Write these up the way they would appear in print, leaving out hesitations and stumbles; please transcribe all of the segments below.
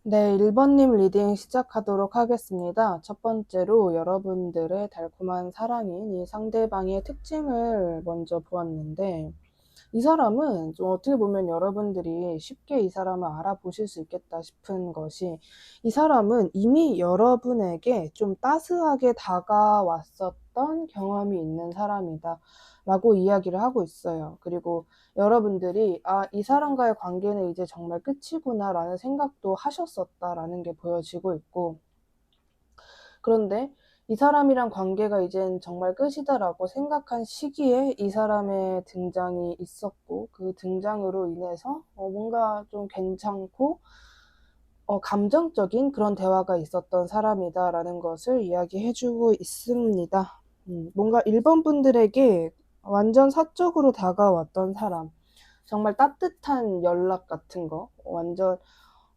네, 1번님 리딩 시작하도록 하겠습니다. 첫 번째로 여러분들의 달콤한 사랑인 이 상대방의 특징을 먼저 보았는데, 이 사람은 좀 어떻게 보면 여러분들이 쉽게 이 사람을 알아보실 수 있겠다 싶은 것이, 이 사람은 이미 여러분에게 좀 따스하게 다가왔었던 경험이 있는 사람이다 라고 이야기를 하고 있어요. 그리고 여러분들이 이 사람과의 관계는 이제 정말 끝이구나 라는 생각도 하셨었다라는 게 보여지고 있고, 그런데 이 사람이랑 관계가 이젠 정말 끝이다라고 생각한 시기에 이 사람의 등장이 있었고, 그 등장으로 인해서 뭔가 좀 괜찮고 감정적인 그런 대화가 있었던 사람이다라는 것을 이야기해주고 있습니다. 뭔가 1번 분들에게 완전 사적으로 다가왔던 사람, 정말 따뜻한 연락 같은 거, 완전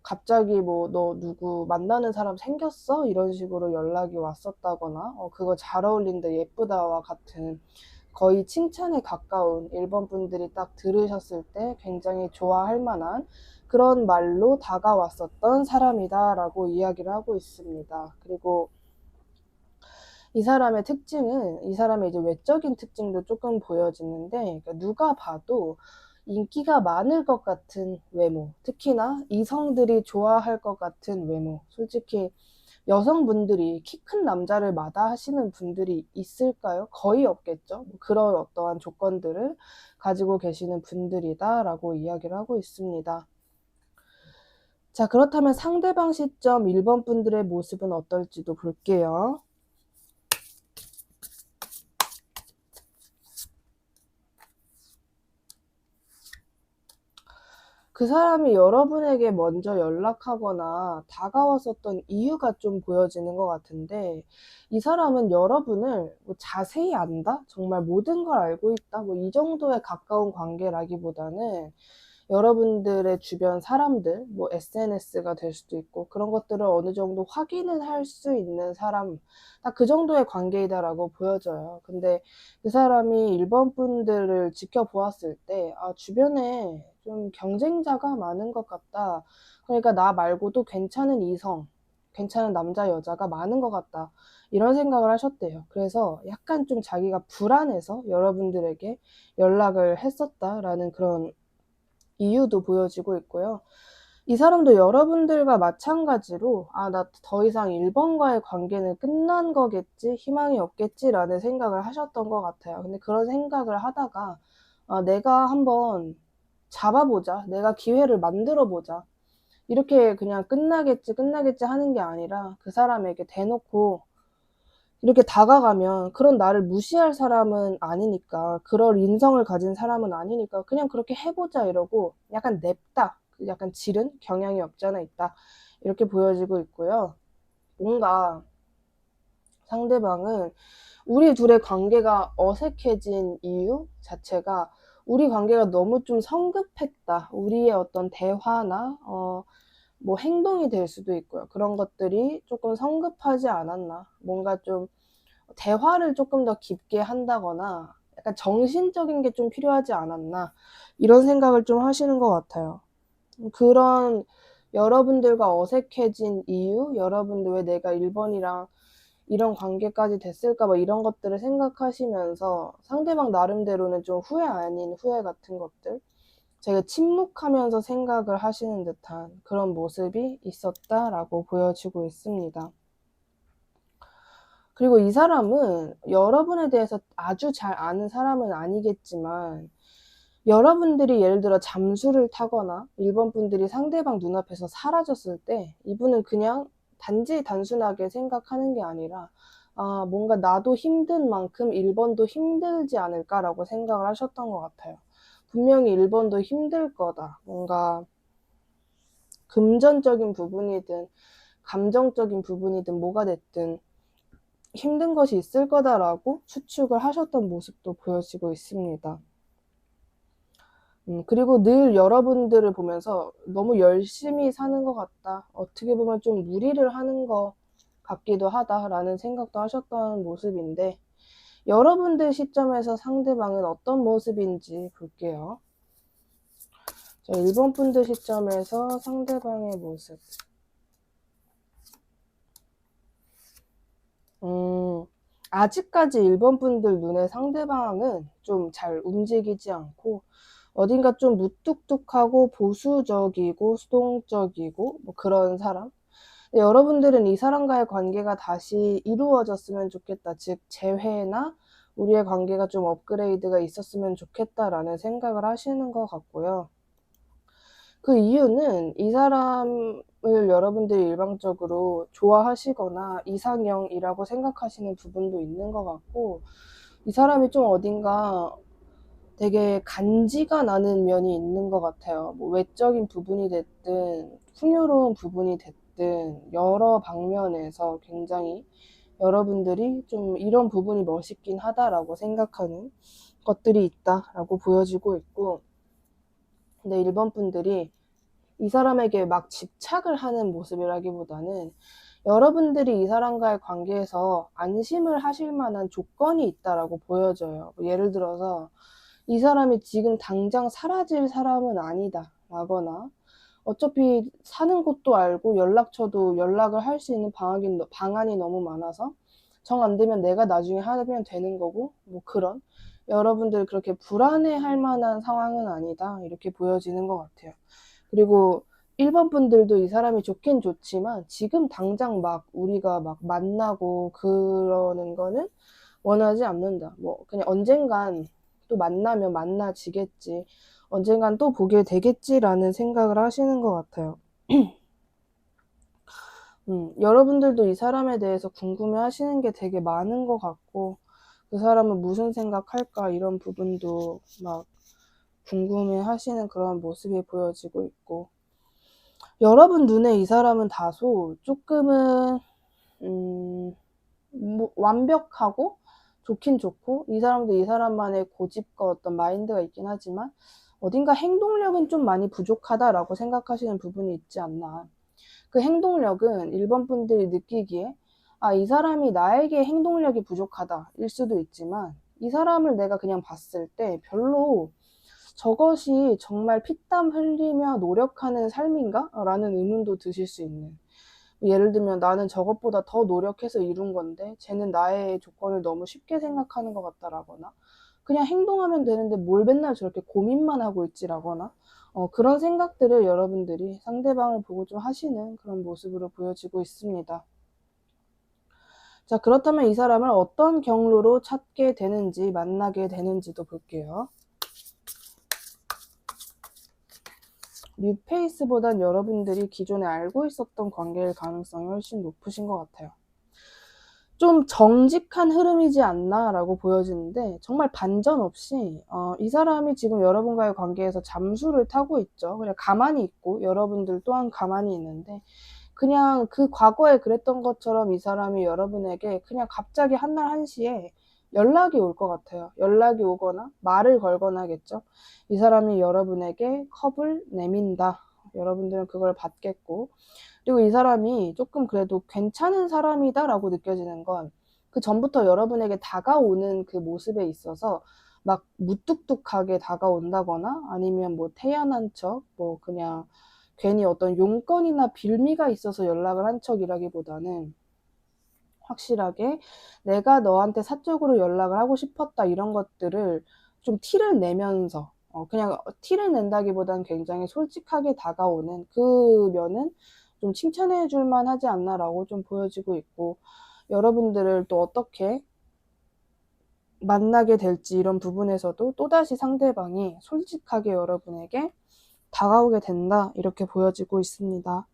갑자기 뭐 너 누구 만나는 사람 생겼어? 이런 식으로 연락이 왔었다거나 그거 잘 어울린다, 예쁘다와 같은 거의 칭찬에 가까운 1번 분들이 딱 들으셨을 때 굉장히 좋아할 만한 그런 말로 다가왔었던 사람이다 라고 이야기를 하고 있습니다. 그리고 이 사람의 특징은, 이 사람의 이제 외적인 특징도 조금 보여지는데, 그러니까 누가 봐도 인기가 많을 것 같은 외모, 특히나 이성들이 좋아할 것 같은 외모. 솔직히 여성분들이 키 큰 남자를 마다하시는 분들이 있을까요? 거의 없겠죠. 그런 어떠한 조건들을 가지고 계시는 분들이다라고 이야기를 하고 있습니다. 자, 그렇다면 상대방 시점 1번 분들의 모습은 어떨지도 볼게요. 그 사람이 여러분에게 먼저 연락하거나 다가왔었던 이유가 좀 보여지는 것 같은데, 이 사람은 여러분을 뭐 자세히 안다? 정말 모든 걸 알고 있다? 뭐 이 정도에 가까운 관계라기보다는 여러분들의 주변 사람들, 뭐 SNS가 될 수도 있고, 그런 것들을 어느 정도 확인을 할 수 있는 사람, 딱 그 정도의 관계이다라고 보여져요. 근데 그 사람이 1번 분들을 지켜보았을 때, 주변에 좀 경쟁자가 많은 것 같다. 그러니까 나 말고도 괜찮은 이성, 괜찮은 남자, 여자가 많은 것 같다. 이런 생각을 하셨대요. 그래서 약간 좀 자기가 불안해서 여러분들에게 연락을 했었다라는 그런 이유도 보여지고 있고요. 이 사람도 여러분들과 마찬가지로 나 더 이상 1번과의 관계는 끝난 거겠지, 희망이 없겠지라는 생각을 하셨던 것 같아요. 근데 그런 생각을 하다가 내가 한번 잡아보자, 내가 기회를 만들어 보자, 이렇게 그냥 끝나겠지 하는 게 아니라 그 사람에게 대놓고 이렇게 다가가면, 그런 나를 무시할 사람은 아니니까, 그럴 인성을 가진 사람은 아니니까 그냥 그렇게 해보자 이러고 약간 냅다, 약간 지른 경향이 없지 않아 있다, 이렇게 보여지고 있고요. 뭔가 상대방은 우리 둘의 관계가 어색해진 이유 자체가, 우리 관계가 너무 좀 성급했다, 우리의 어떤 대화나 뭐 행동이 될 수도 있고요. 그런 것들이 조금 성급하지 않았나, 뭔가 좀 대화를 조금 더 깊게 한다거나 약간 정신적인 게 좀 필요하지 않았나, 이런 생각을 좀 하시는 것 같아요. 그런 여러분들과 어색해진 이유, 여러분들 왜 내가 1번이랑 이런 관계까지 됐을까, 뭐 이런 것들을 생각하시면서 상대방 나름대로는 좀 후회 아닌 후회 같은 것들, 제가 침묵하면서 생각을 하시는 듯한 그런 모습이 있었다라고 보여지고 있습니다. 그리고 이 사람은 여러분에 대해서 아주 잘 아는 사람은 아니겠지만, 여러분들이 예를 들어 잠수를 타거나 1번 분들이 상대방 눈앞에서 사라졌을 때 이분은 그냥 단순하게 생각하는 게 아니라, 뭔가 나도 힘든 만큼 1번도 힘들지 않을까라고 생각을 하셨던 것 같아요. 분명히 1번도 힘들 거다. 뭔가 금전적인 부분이든 감정적인 부분이든 뭐가 됐든 힘든 것이 있을 거다라고 추측을 하셨던 모습도 보여지고 있습니다. 그리고 늘 여러분들을 보면서 너무 열심히 사는 것 같다, 어떻게 보면 좀 무리를 하는 것 같기도 하다라는 생각도 하셨던 모습인데, 여러분들 시점에서 상대방은 어떤 모습인지 볼게요. 자, 1번 분들 시점에서 상대방의 모습. 아직까지 1번 분들 눈에 상대방은 좀 잘 움직이지 않고 어딘가 좀 무뚝뚝하고 보수적이고 수동적이고 뭐 그런 사람. 근데 여러분들은 이 사람과의 관계가 다시 이루어졌으면 좋겠다. 즉 재회나 우리의 관계가 좀 업그레이드가 있었으면 좋겠다라는 생각을 하시는 것 같고요. 그 이유는 이 사람을 여러분들이 일방적으로 좋아하시거나 이상형이라고 생각하시는 부분도 있는 것 같고, 이 사람이 좀 어딘가 되게 간지가 나는 면이 있는 것 같아요. 뭐 외적인 부분이 됐든 풍요로운 부분이 됐든 여러 방면에서 굉장히 여러분들이 좀 이런 부분이 멋있긴 하다라고 생각하는 것들이 있다라고 보여지고 있고, 근데 1번 분들이 이 사람에게 막 집착을 하는 모습이라기보다는 여러분들이 이 사람과의 관계에서 안심을 하실 만한 조건이 있다라고 보여져요. 예를 들어서 이 사람이 지금 당장 사라질 사람은 아니다 라거나, 어차피 사는 곳도 알고 연락처도 연락을 할 수 있는 방안이 너무 많아서 정 안 되면 내가 나중에 하면 되는 거고, 뭐 그런, 여러분들 그렇게 불안해할 만한 상황은 아니다 이렇게 보여지는 것 같아요. 그리고 1번 분들도 이 사람이 좋긴 좋지만 지금 당장 막 우리가 막 만나고 그러는 거는 원하지 않는다. 뭐 그냥 언젠간 또 만나면 만나지겠지, 언젠간 또 보게 되겠지라는 생각을 하시는 것 같아요. 여러분들도 이 사람에 대해서 궁금해 하시는 게 되게 많은 것 같고, 그 사람은 무슨 생각할까 이런 부분도 막 궁금해 하시는 그런 모습이 보여지고 있고, 여러분 눈에 이 사람은 다소 조금은 뭐 완벽하고 좋긴 좋고, 이 사람도 이 사람만의 고집과 어떤 마인드가 있긴 하지만 어딘가 행동력은 좀 많이 부족하다라고 생각하시는 부분이 있지 않나. 그 행동력은 1번 분들이 느끼기에 이 사람이 나에게 행동력이 부족하다 일 수도 있지만, 이 사람을 내가 그냥 봤을 때 별로 저것이 정말 피땀 흘리며 노력하는 삶인가? 라는 의문도 드실 수 있는. 예를 들면 나는 저것보다 더 노력해서 이룬 건데 쟤는 나의 조건을 너무 쉽게 생각하는 것 같다라거나, 그냥 행동하면 되는데 뭘 맨날 저렇게 고민만 하고 있지라거나, 그런 생각들을 여러분들이 상대방을 보고 좀 하시는 그런 모습으로 보여지고 있습니다. 자, 그렇다면 이 사람을 어떤 경로로 찾게 되는지, 만나게 되는지도 볼게요. 뉴페이스보단 여러분들이 기존에 알고 있었던 관계일 가능성이 훨씬 높으신 것 같아요. 좀 정직한 흐름이지 않나 라고 보여지는데, 정말 반전 없이 이 사람이 지금 여러분과의 관계에서 잠수를 타고 있죠. 그냥 가만히 있고 여러분들 또한 가만히 있는데, 그냥 그 과거에 그랬던 것처럼 이 사람이 여러분에게 그냥 갑자기 한날 한시에 연락이 올 것 같아요. 연락이 오거나 말을 걸거나겠죠. 이 사람이 여러분에게 컵을 내민다. 여러분들은 그걸 받겠고, 그리고 이 사람이 조금 그래도 괜찮은 사람이다 라고 느껴지는 건, 그 전부터 여러분에게 다가오는 그 모습에 있어서 막 무뚝뚝하게 다가온다거나, 아니면 뭐 태연한 척, 뭐 그냥 괜히 어떤 용건이나 빌미가 있어서 연락을 한 척이라기보다는 확실하게 내가 너한테 사적으로 연락을 하고 싶었다 이런 것들을 좀 티를 내면서, 그냥 티를 낸다기보다는 굉장히 솔직하게 다가오는 그 면은 좀 칭찬해 줄 만하지 않나라고 좀 보여지고 있고, 여러분들을 또 어떻게 만나게 될지 이런 부분에서도 또다시 상대방이 솔직하게 여러분에게 다가오게 된다 이렇게 보여지고 있습니다.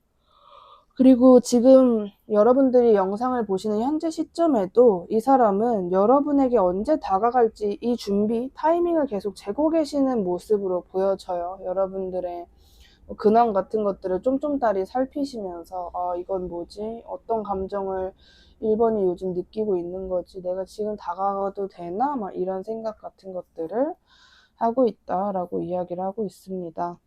그리고 지금 여러분들이 영상을 보시는 현재 시점에도 이 사람은 여러분에게 언제 다가갈지 이 준비, 타이밍을 계속 재고 계시는 모습으로 보여져요. 여러분들의 근황 같은 것들을 쫌쫌따리 살피시면서 이건 뭐지? 어떤 감정을 1번이 요즘 느끼고 있는 거지? 내가 지금 다가가도 되나? 막 이런 생각 같은 것들을 하고 있다라고 이야기를 하고 있습니다.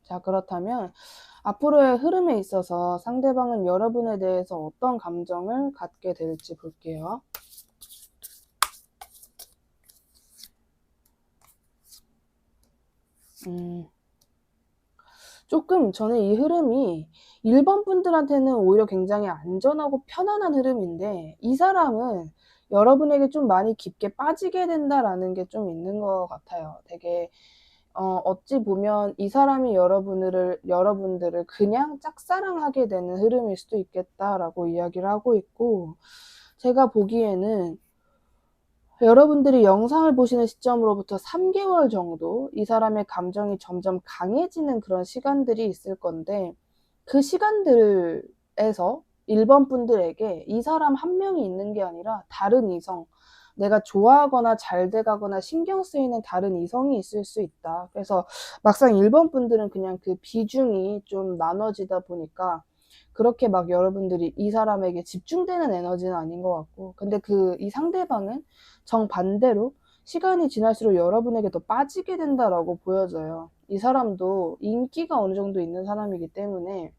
자, 그렇다면 앞으로의 흐름에 있어서 상대방은 여러분에 대해서 어떤 감정을 갖게 될지 볼게요. 조금 저는 이 흐름이 1번 분들한테는 오히려 굉장히 안전하고 편안한 흐름인데, 이 사람은 여러분에게 좀 많이 깊게 빠지게 된다라는 게 좀 있는 것 같아요. 되게 어찌 보면 이 사람이 여러분들을 그냥 짝사랑하게 되는 흐름일 수도 있겠다라고 이야기를 하고 있고, 제가 보기에는 여러분들이 영상을 보시는 시점으로부터 3개월 정도 이 사람의 감정이 점점 강해지는 그런 시간들이 있을 건데, 그 시간들에서 1번 분들에게 이 사람 한 명이 있는 게 아니라 다른 이성, 내가 좋아하거나 잘 돼가거나 신경 쓰이는 다른 이성이 있을 수 있다. 그래서 막상 1번 분들은 그냥 그 비중이 좀 나눠지다 보니까 그렇게 막 여러분들이 이 사람에게 집중되는 에너지는 아닌 것 같고, 근데 이 상대방은 정반대로 시간이 지날수록 여러분에게 더 빠지게 된다라고 보여져요. 이 사람도 인기가 어느 정도 있는 사람이기 때문에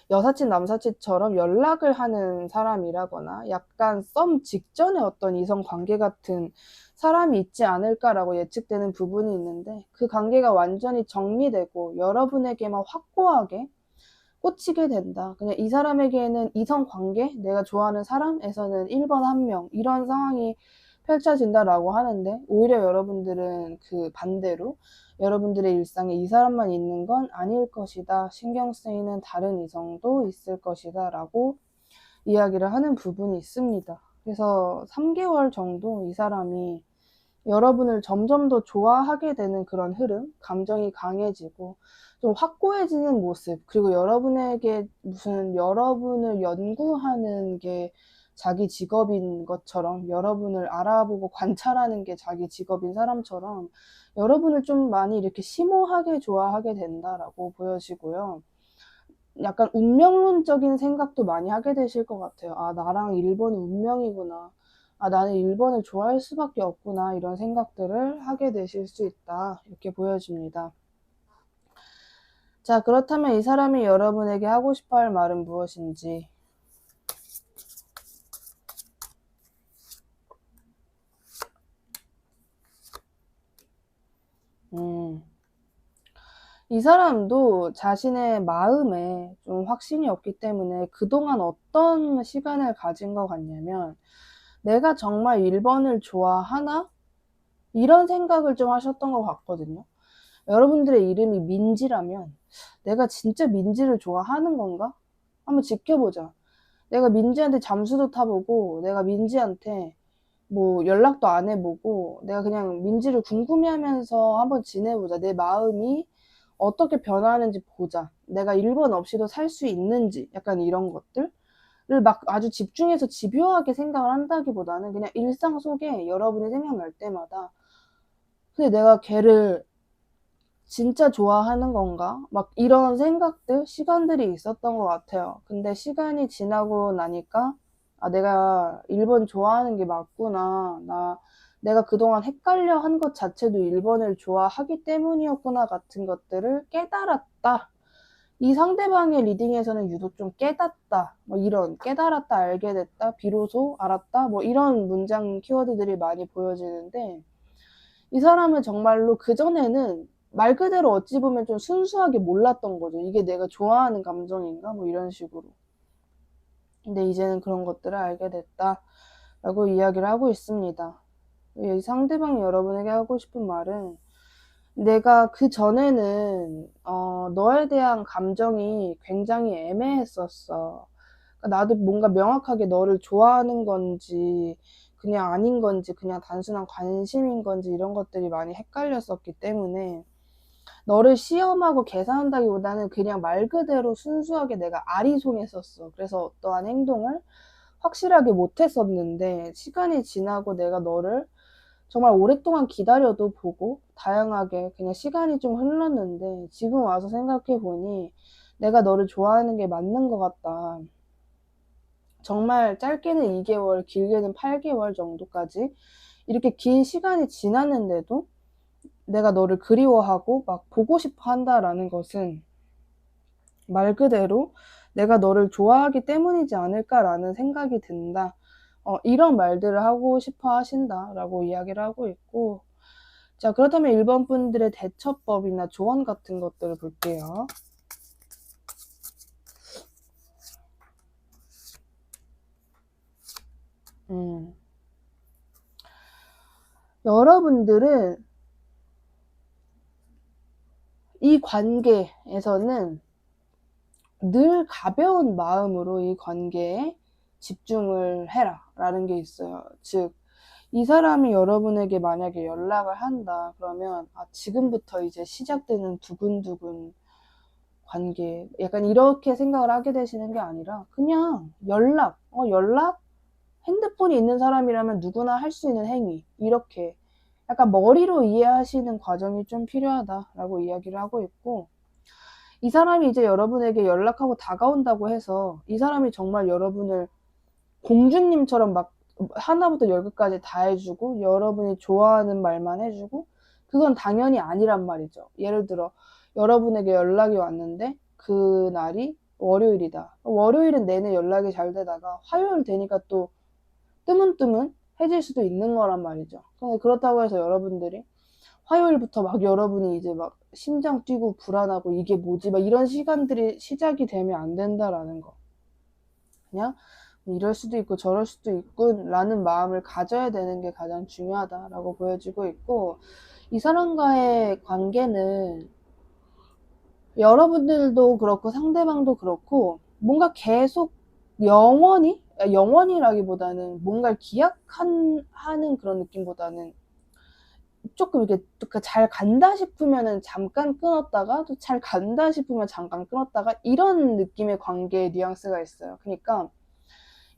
여사친 남사친처럼 연락을 하는 사람이라거나 약간 썸 직전에 어떤 이성 관계 같은 사람이 있지 않을까라고 예측되는 부분이 있는데, 그 관계가 완전히 정리되고 여러분에게만 확고하게 꽂히게 된다. 그냥 이 사람에게는 이성 관계, 내가 좋아하는 사람에서는 1번 한 명, 이런 상황이 펼쳐진다라고 하는데, 오히려 여러분들은 그 반대로 여러분들의 일상에 이 사람만 있는 건 아닐 것이다. 신경 쓰이는 다른 이성도 있을 것이다. 라고 이야기를 하는 부분이 있습니다. 그래서 3개월 정도 이 사람이 여러분을 점점 더 좋아하게 되는 그런 흐름, 감정이 강해지고 좀 확고해지는 모습, 그리고 여러분에게 무슨 여러분을 연구하는 게 자기 직업인 것처럼, 여러분을 알아보고 관찰하는 게 자기 직업인 사람처럼 여러분을 좀 많이 이렇게 심오하게 좋아하게 된다라고 보여지고요. 약간 운명론적인 생각도 많이 하게 되실 것 같아요. 아, 나랑 1번은 운명이구나. 아, 나는 1번을 좋아할 수밖에 없구나. 이런 생각들을 하게 되실 수 있다. 이렇게 보여집니다. 자, 그렇다면 이 사람이 여러분에게 하고 싶어 할 말은 무엇인지. 이 사람도 자신의 마음에 좀 확신이 없기 때문에 그동안 어떤 시간을 가진 것 같냐면, 내가 정말 1번을 좋아하나? 이런 생각을 좀 하셨던 것 같거든요. 여러분들의 이름이 민지라면 내가 진짜 민지를 좋아하는 건가? 한번 지켜보자. 내가 민지한테 잠수도 타보고, 내가 민지한테 뭐 연락도 안 해보고, 내가 그냥 민지를 궁금해하면서 한번 지내보자. 내 마음이 어떻게 변하는지 보자. 내가 1번 없이도 살 수 있는지, 약간 이런 것들을 막 아주 집중해서 집요하게 생각을 한다기보다는 그냥 일상 속에 여러분이 생각날 때마다, 근데 내가 걔를 진짜 좋아하는 건가? 막 이런 생각들, 시간들이 있었던 것 같아요. 근데 시간이 지나고 나니까, 아, 내가 1번 좋아하는 게 맞구나. 내가 그동안 헷갈려 한 것 자체도 1번을 좋아하기 때문이었구나 같은 것들을 깨달았다. 이 상대방의 리딩에서는 유독 좀 깨닫다, 뭐 이런, 깨달았다, 알게 됐다, 비로소 알았다, 뭐 이런 문장 키워드들이 많이 보여지는데, 이 사람은 정말로 그전에는 말 그대로 어찌 보면 좀 순수하게 몰랐던 거죠. 이게 내가 좋아하는 감정인가? 뭐 이런 식으로. 근데 이제는 그런 것들을 알게 됐다라고 이야기를 하고 있습니다. 이 상대방이 여러분에게 하고 싶은 말은, 내가 그전에는 너에 대한 감정이 굉장히 애매했었어. 그러니까 나도 뭔가 명확하게 너를 좋아하는 건지 그냥 아닌 건지, 그냥 단순한 관심인 건지, 이런 것들이 많이 헷갈렸었기 때문에 너를 시험하고 계산한다기보다는 그냥 말 그대로 순수하게 내가 아리송했었어. 그래서 어떠한 행동을 확실하게 못했었는데, 시간이 지나고 내가 너를 정말 오랫동안 기다려도 보고 다양하게 그냥 시간이 좀 흘렀는데, 지금 와서 생각해 보니 내가 너를 좋아하는 게 맞는 것 같다. 정말 짧게는 2개월, 길게는 8개월 정도까지 이렇게 긴 시간이 지났는데도 내가 너를 그리워하고 막 보고 싶어 한다라는 것은 말 그대로 내가 너를 좋아하기 때문이지 않을까라는 생각이 든다. 이런 말들을 하고 싶어 하신다라고 이야기를 하고 있고, 자, 그렇다면 1번 분들의 대처법이나 조언 같은 것들을 볼게요. 여러분들은 이 관계에서는 늘 가벼운 마음으로 이 관계에 집중을 해라 라는 게 있어요. 즉, 이 사람이 여러분에게 만약에 연락을 한다 그러면 지금부터 이제 시작되는 두근두근 관계, 약간 이렇게 생각을 하게 되시는 게 아니라 그냥 연락, 핸드폰이 있는 사람이라면 누구나 할 수 있는 행위, 이렇게 약간 머리로 이해하시는 과정이 좀 필요하다라고 이야기를 하고 있고, 이 사람이 이제 여러분에게 연락하고 다가온다고 해서 이 사람이 정말 여러분을 공주님처럼 막 하나부터 열끝까지 다 해주고 여러분이 좋아하는 말만 해주고, 그건 당연히 아니란 말이죠. 예를 들어 여러분에게 연락이 왔는데 그 날이 월요일이다. 월요일은 내내 연락이 잘 되다가 화요일 되니까 또 뜨문뜨문 해질 수도 있는 거란 말이죠. 근데 그렇다고 해서 여러분들이 화요일부터 막 여러분이 이제 막 심장 뛰고 불안하고 이게 뭐지 막 이런 시간들이 시작이 되면 안 된다라는 거. 그냥 이럴 수도 있고 저럴 수도 있군 라는 마음을 가져야 되는 게 가장 중요하다라고 보여지고 있고, 이 사람과의 관계는 여러분들도 그렇고 상대방도 그렇고 뭔가 계속 영원히라기보다는 뭔가를 기약하는 그런 느낌보다는 조금 이렇게 잘 간다 싶으면은 잠깐 끊었다가 또 잘 간다 싶으면 잠깐 끊었다가 이런 느낌의 관계의 뉘앙스가 있어요. 그러니까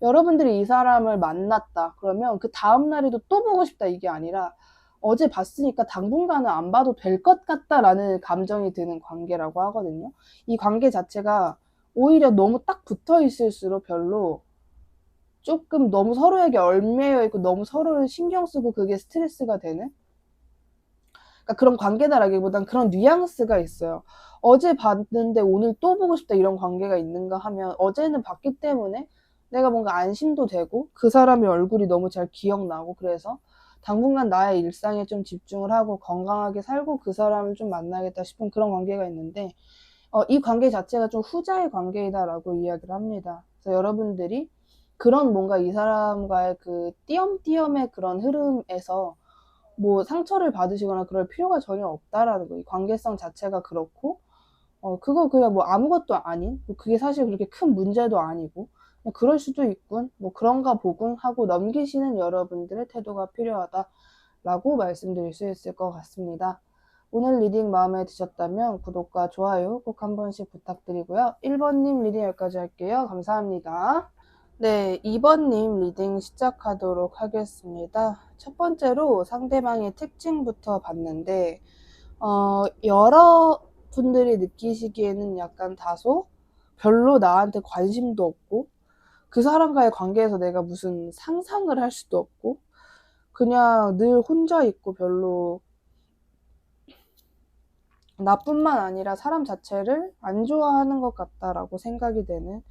여러분들이 이 사람을 만났다 그러면 그 다음날에도 또 보고 싶다 이게 아니라 어제 봤으니까 당분간은 안 봐도 될 것 같다라는 감정이 드는 관계라고 하거든요. 이 관계 자체가 오히려 너무 딱 붙어 있을수록 별로 조금 너무 서로에게 얽매여 있고 너무 서로를 신경 쓰고 그게 스트레스가 되는, 그러니까 그런 관계다라기보단 그런 뉘앙스가 있어요. 어제 봤는데 오늘 또 보고 싶다 이런 관계가 있는가 하면 어제는 봤기 때문에 내가 뭔가 안심도 되고 그 사람의 얼굴이 너무 잘 기억나고 그래서 당분간 나의 일상에 좀 집중을 하고 건강하게 살고 그 사람을 좀 만나겠다 싶은 그런 관계가 있는데, 이 관계 자체가 좀 후자의 관계이다라고 이야기를 합니다. 그래서 여러분들이 그런 뭔가 이 사람과의 그 띄엄띄엄의 그런 흐름에서 뭐 상처를 받으시거나 그럴 필요가 전혀 없다라는 거예요. 이 관계성 자체가 그렇고, 그거 그냥 뭐 아무것도 아닌, 뭐 그게 사실 그렇게 큰 문제도 아니고, 그럴 수도 있군, 뭐 그런가 보군 하고 넘기시는 여러분들의 태도가 필요하다라고 말씀드릴 수 있을 것 같습니다. 오늘 리딩 마음에 드셨다면 구독과 좋아요 꼭 한 번씩 부탁드리고요. 1번님 리딩 여기까지 할게요. 감사합니다. 네, 2번님 리딩 시작하도록 하겠습니다. 첫 번째로 상대방의 특징부터 봤는데, 여러분들이 느끼시기에는 약간 다소 별로 나한테 관심도 없고, 그 사람과의 관계에서 내가 무슨 상상을 할 수도 없고, 그냥 늘 혼자 있고 별로 나뿐만 아니라 사람 자체를 안 좋아하는 것 같다라고 생각이 되는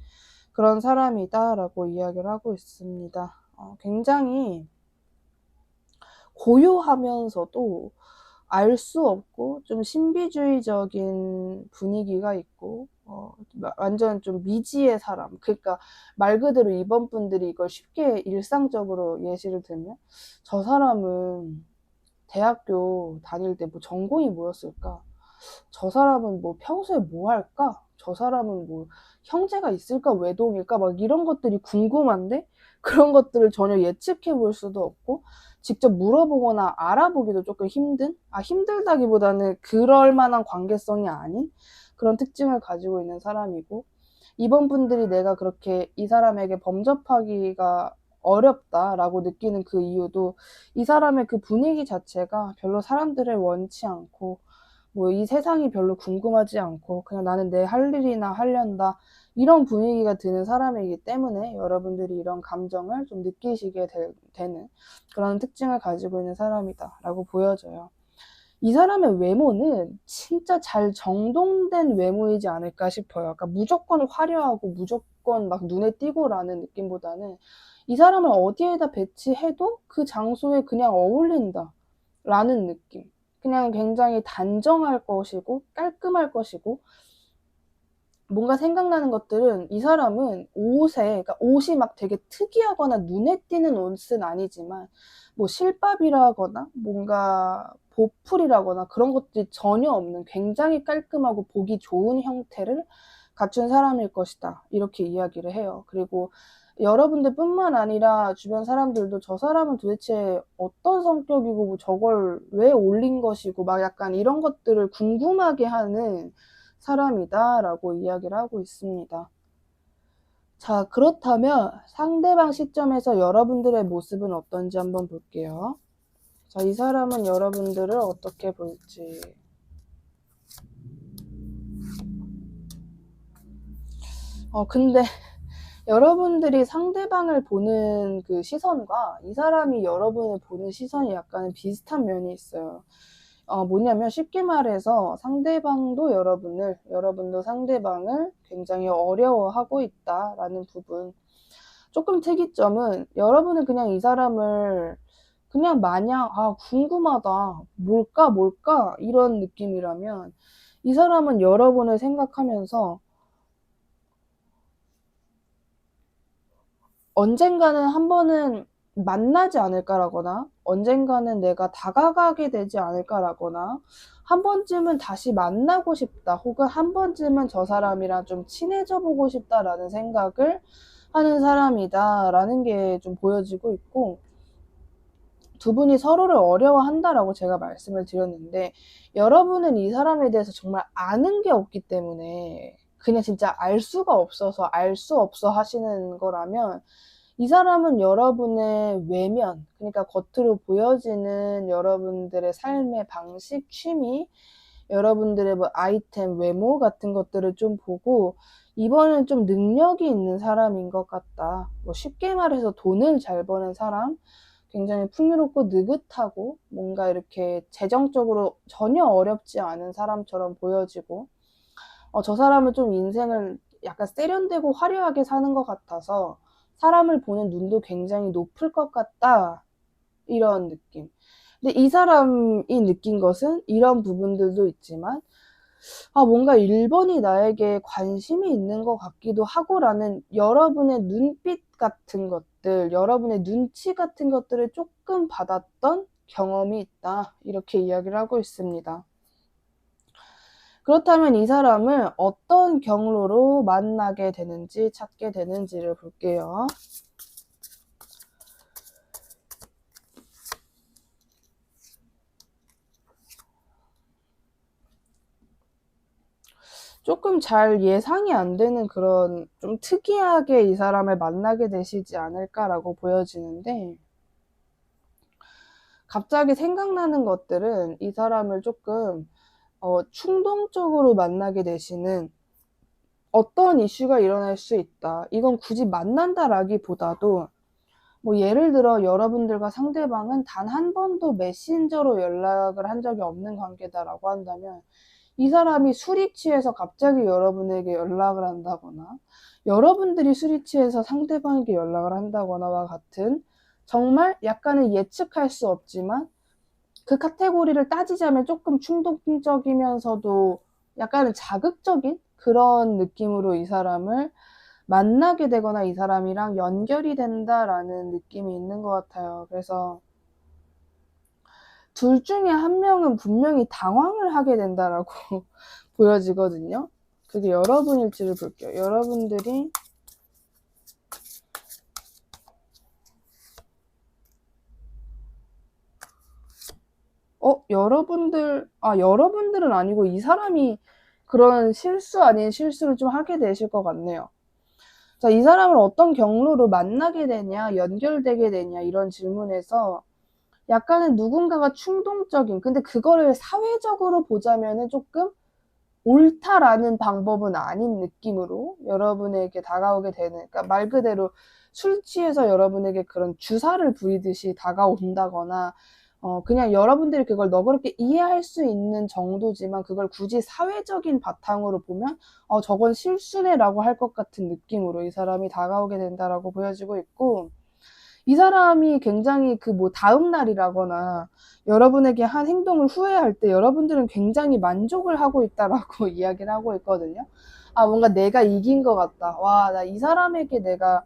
그런 사람이다라고 이야기를 하고 있습니다. 굉장히 고요하면서도 알 수 없고 좀 신비주의적인 분위기가 있고, 완전 좀 미지의 사람. 그러니까 말 그대로 이번 분들이 이걸 쉽게 일상적으로 예시를 들면, 저 사람은 대학교 다닐 때 뭐 전공이 뭐였을까? 저 사람은 뭐 평소에 뭐 할까? 저 사람은 뭐 형제가 있을까? 외동일까? 막 이런 것들이 궁금한데 그런 것들을 전혀 예측해 볼 수도 없고 직접 물어보거나 알아보기도 조금 힘들다기보다는 그럴 만한 관계성이 아닌 그런 특징을 가지고 있는 사람이고, 이번 분들이 내가 그렇게 이 사람에게 범접하기가 어렵다라고 느끼는 그 이유도 이 사람의 그 분위기 자체가 별로 사람들을 원치 않고 뭐 이 세상이 별로 궁금하지 않고 그냥 나는 내 할 일이나 하련다 이런 분위기가 드는 사람이기 때문에 여러분들이 이런 감정을 좀 느끼시게 되는 그런 특징을 가지고 있는 사람이다 라고 보여져요. 이 사람의 외모는 진짜 잘 정돈된 외모이지 않을까 싶어요. 그러니까 무조건 화려하고 무조건 막 눈에 띄고라는 느낌보다는 이 사람을 어디에다 배치해도 그 장소에 그냥 어울린다 라는 느낌. 그냥 굉장히 단정할 것이고 깔끔할 것이고, 뭔가 생각나는 것들은 이 사람은 그러니까 옷이 막 되게 특이하거나 눈에 띄는 옷은 아니지만 뭐 실밥이라거나 뭔가 보풀이라거나 그런 것들이 전혀 없는 굉장히 깔끔하고 보기 좋은 형태를 갖춘 사람일 것이다, 이렇게 이야기를 해요. 그리고 여러분들뿐만 아니라 주변 사람들도 저 사람은 도대체 어떤 성격이고 뭐 저걸 왜 올린 것이고 막 약간 이런 것들을 궁금하게 하는 사람이다 라고 이야기를 하고 있습니다. 자, 그렇다면 상대방 시점에서 여러분들의 모습은 어떤지 한번 볼게요. 자, 이 사람은 여러분들을 어떻게 볼지. 근데 여러분들이 상대방을 보는 그 시선과 이 사람이 여러분을 보는 시선이 약간 비슷한 면이 있어요. 뭐냐면 쉽게 말해서 상대방도 여러분도 상대방을 굉장히 어려워하고 있다라는 부분. 조금 특이점은 여러분은 그냥 이 사람을 그냥 마냥 궁금하다, 뭘까 이런 느낌이라면, 이 사람은 여러분을 생각하면서 언젠가는 한 번은 만나지 않을까라거나 언젠가는 내가 다가가게 되지 않을까라거나 한 번쯤은 다시 만나고 싶다, 혹은 한 번쯤은 저 사람이랑 좀 친해져 보고 싶다라는 생각을 하는 사람이다라는 게 좀 보여지고 있고, 두 분이 서로를 어려워한다라고 제가 말씀을 드렸는데, 여러분은 이 사람에 대해서 정말 아는 게 없기 때문에 그냥 진짜 알 수가 없어서 알 수 없어 하시는 거라면, 이 사람은 여러분의 외면, 그러니까 겉으로 보여지는 여러분들의 삶의 방식, 취미, 여러분들의 뭐 아이템, 외모 같은 것들을 좀 보고 이번엔 좀 능력이 있는 사람인 것 같다. 뭐 쉽게 말해서 돈을 잘 버는 사람, 굉장히 풍요롭고 느긋하고 뭔가 이렇게 재정적으로 전혀 어렵지 않은 사람처럼 보여지고, 저 사람은 좀 인생을 약간 세련되고 화려하게 사는 것 같아서 사람을 보는 눈도 굉장히 높을 것 같다, 이런 느낌. 근데 이 사람이 느낀 것은 이런 부분들도 있지만, 뭔가 1번이 나에게 관심이 있는 것 같기도 하고라는 여러분의 눈빛 같은 것들, 여러분의 눈치 같은 것들을 조금 받았던 경험이 있다, 이렇게 이야기를 하고 있습니다. 그렇다면 이 사람을 어떤 경로로 만나게 되는지, 찾게 되는지를 볼게요. 조금 잘 예상이 안 되는 그런 좀 특이하게 이 사람을 만나게 되시지 않을까라고 보여지는데, 갑자기 생각나는 것들은 이 사람을 조금 충동적으로 만나게 되시는 어떤 이슈가 일어날 수 있다. 이건 굳이 만난다라기보다도 뭐 예를 들어 여러분들과 상대방은 단 한 번도 메신저로 연락을 한 적이 없는 관계다라고 한다면, 이 사람이 술이 취해서 갑자기 여러분에게 연락을 한다거나 여러분들이 술이 취해서 상대방에게 연락을 한다거나와 같은, 정말 약간은 예측할 수 없지만 그 카테고리를 따지자면 조금 충동적이면서도 약간은 자극적인 그런 느낌으로 이 사람을 만나게 되거나 이 사람이랑 연결이 된다라는 느낌이 있는 것 같아요. 그래서 둘 중에 한 명은 분명히 당황을 하게 된다라고 보여지거든요. 그게 여러분일지를 볼게요. 여러분들이 여러분들은 아니고 이 사람이 그런 실수 아닌 실수를 좀 하게 되실 것 같네요. 자, 이 사람을 어떤 경로로 만나게 되냐, 연결되게 되냐, 이런 질문에서 약간은 누군가가 충동적인, 근데 그거를 사회적으로 보자면은 조금 옳다라는 방법은 아닌 느낌으로 여러분에게 다가오게 되는, 그러니까 말 그대로 술 취해서 여러분에게 그런 주사를 부리듯이 다가온다거나, 그냥 여러분들이 그걸 너그럽게 이해할 수 있는 정도지만 그걸 굳이 사회적인 바탕으로 보면 저건 실수네 라고 할 것 같은 느낌으로 이 사람이 다가오게 된다라고 보여지고 있고, 이 사람이 굉장히 그 뭐 다음 날이라거나 여러분에게 한 행동을 후회할 때 여러분들은 굉장히 만족을 하고 있다라고 이야기를 하고 있거든요. 아, 뭔가 내가 이긴 것 같다. 와, 나 이 사람에게 내가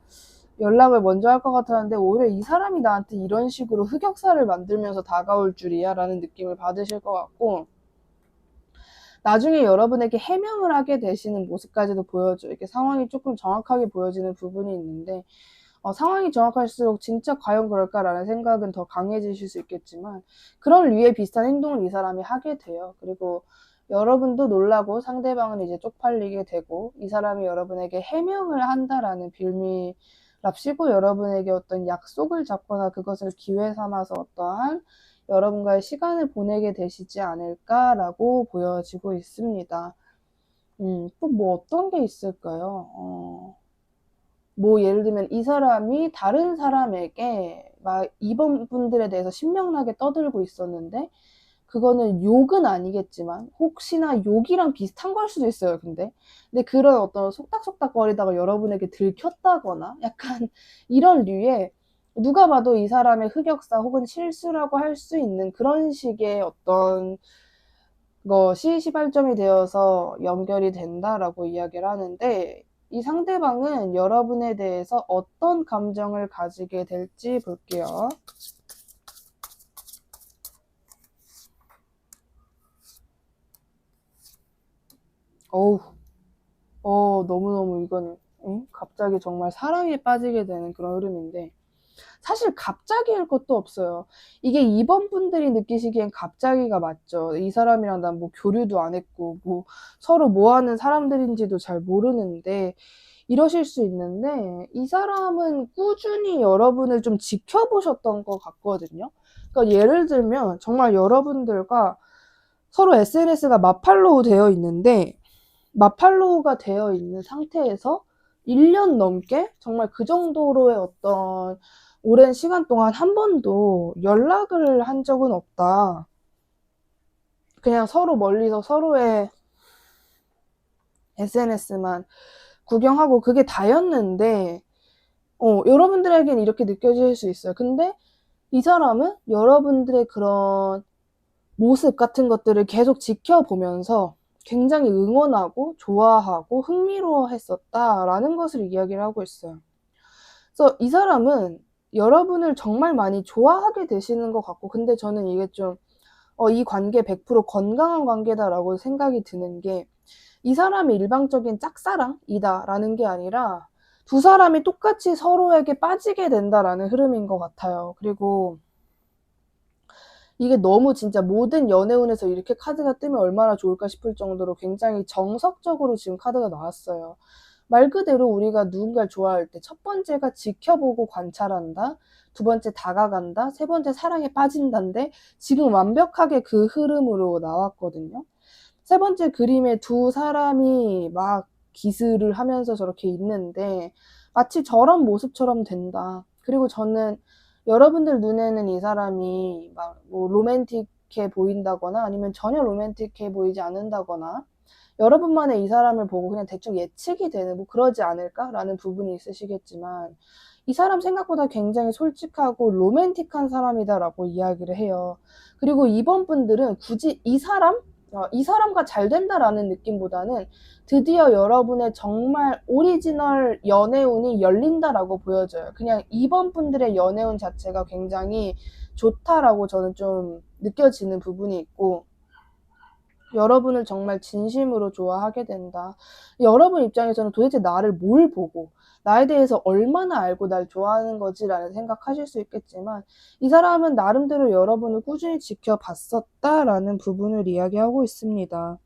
연락을 먼저 할 것 같았는데 오히려 이 사람이 나한테 이런 식으로 흑역사를 만들면서 다가올 줄이야 라는 느낌을 받으실 것 같고, 나중에 여러분에게 해명을 하게 되시는 모습까지도 보여줘요. 이렇게 상황이 조금 정확하게 보여지는 부분이 있는데, 상황이 정확할수록 진짜 과연 그럴까라는 생각은 더 강해지실 수 있겠지만, 그런 류의 비슷한 행동을 이 사람이 하게 돼요. 그리고 여러분도 놀라고 상대방은 이제 쪽팔리게 되고, 이 사람이 여러분에게 해명을 한다라는 빌미랍시고 여러분에게 어떤 약속을 잡거나 그것을 기회 삼아서 어떠한 여러분과의 시간을 보내게 되시지 않을까라고 보여지고 있습니다. 또 뭐 어떤 게 있을까요? 뭐 예를 들면 이 사람이 다른 사람에게 막 이번 분들에 대해서 신명나게 떠들고 있었는데, 그거는 욕은 아니겠지만 혹시나 욕이랑 비슷한 걸 수도 있어요. 근데 그런 어떤 속닥속닥거리다가 여러분에게 들켰다거나 약간 이런 류의, 누가 봐도 이 사람의 흑역사 혹은 실수라고 할 수 있는 그런 식의 어떤 것이 시발점이 되어서 연결이 된다라고 이야기를 하는데, 이 상대방은 여러분에 대해서 어떤 감정을 가지게 될지 볼게요. 어우, 너무너무 이건 갑자기 정말 사랑에 빠지게 되는 그런 흐름인데, 사실 갑자기일 것도 없어요. 이게 2번 분들이 느끼시기엔 갑자기가 맞죠. 이 사람이랑 난 뭐 교류도 안 했고 뭐 서로 뭐 하는 사람들인지도 잘 모르는데 이러실 수 있는데, 이 사람은 꾸준히 여러분을 좀 지켜보셨던 것 같거든요. 그러니까 예를 들면 정말 여러분들과 서로 SNS가 마팔로우 되어 있는데, 마팔로우가 되어 있는 상태에서 1년 넘게 정말 그 정도로의 어떤 오랜 시간 동안 한 번도 연락을 한 적은 없다. 그냥 서로 멀리서 서로의 SNS만 구경하고 그게 다였는데, 여러분들에겐 이렇게 느껴질 수 있어요. 근데 이 사람은 여러분들의 그런 모습 같은 것들을 계속 지켜보면서 굉장히 응원하고 좋아하고 흥미로워했었다라는 것을 이야기를 하고 있어요. 그래서 이 사람은 여러분을 정말 많이 좋아하게 되시는 것 같고, 근데 저는 이게 좀 이 관계 100% 건강한 관계다라고 생각이 드는 게, 이 사람이 일방적인 짝사랑이다라는 게 아니라 두 사람이 똑같이 서로에게 빠지게 된다라는 흐름인 것 같아요. 그리고 이게 너무 진짜 모든 연애운에서 이렇게 카드가 뜨면 얼마나 좋을까 싶을 정도로 굉장히 정석적으로 지금 카드가 나왔어요. 말 그대로 우리가 누군가를 좋아할 때 첫 번째가 지켜보고 관찰한다, 두 번째 다가간다, 세 번째 사랑에 빠진다인데 지금 완벽하게 그 흐름으로 나왔거든요. 세 번째 그림에 두 사람이 막 기스를 하면서 저렇게 있는데 마치 저런 모습처럼 된다. 그리고 저는 여러분들 눈에는 이 사람이 막 뭐 로맨틱해 보인다거나 아니면 전혀 로맨틱해 보이지 않는다거나, 여러분만의 이 사람을 보고 그냥 대충 예측이 되는 뭐 그러지 않을까라는 부분이 있으시겠지만, 이 사람 생각보다 굉장히 솔직하고 로맨틱한 사람이다라고 이야기를 해요. 그리고 이번 분들은 굳이 이 사람과 잘 된다라는 느낌보다는 드디어 여러분의 정말 오리지널 연애운이 열린다라고 보여져요. 그냥 이번 분들의 연애운 자체가 굉장히 좋다라고 저는 좀 느껴지는 부분이 있고, 여러분을 정말 진심으로 좋아하게 된다. 여러분 입장에서는 도대체 나를 뭘 보고 나에 대해서 얼마나 알고 날 좋아하는 거지라는 생각하실 수 있겠지만, 이 사람은 나름대로 여러분을 꾸준히 지켜봤었다라는 부분을 이야기하고 있습니다.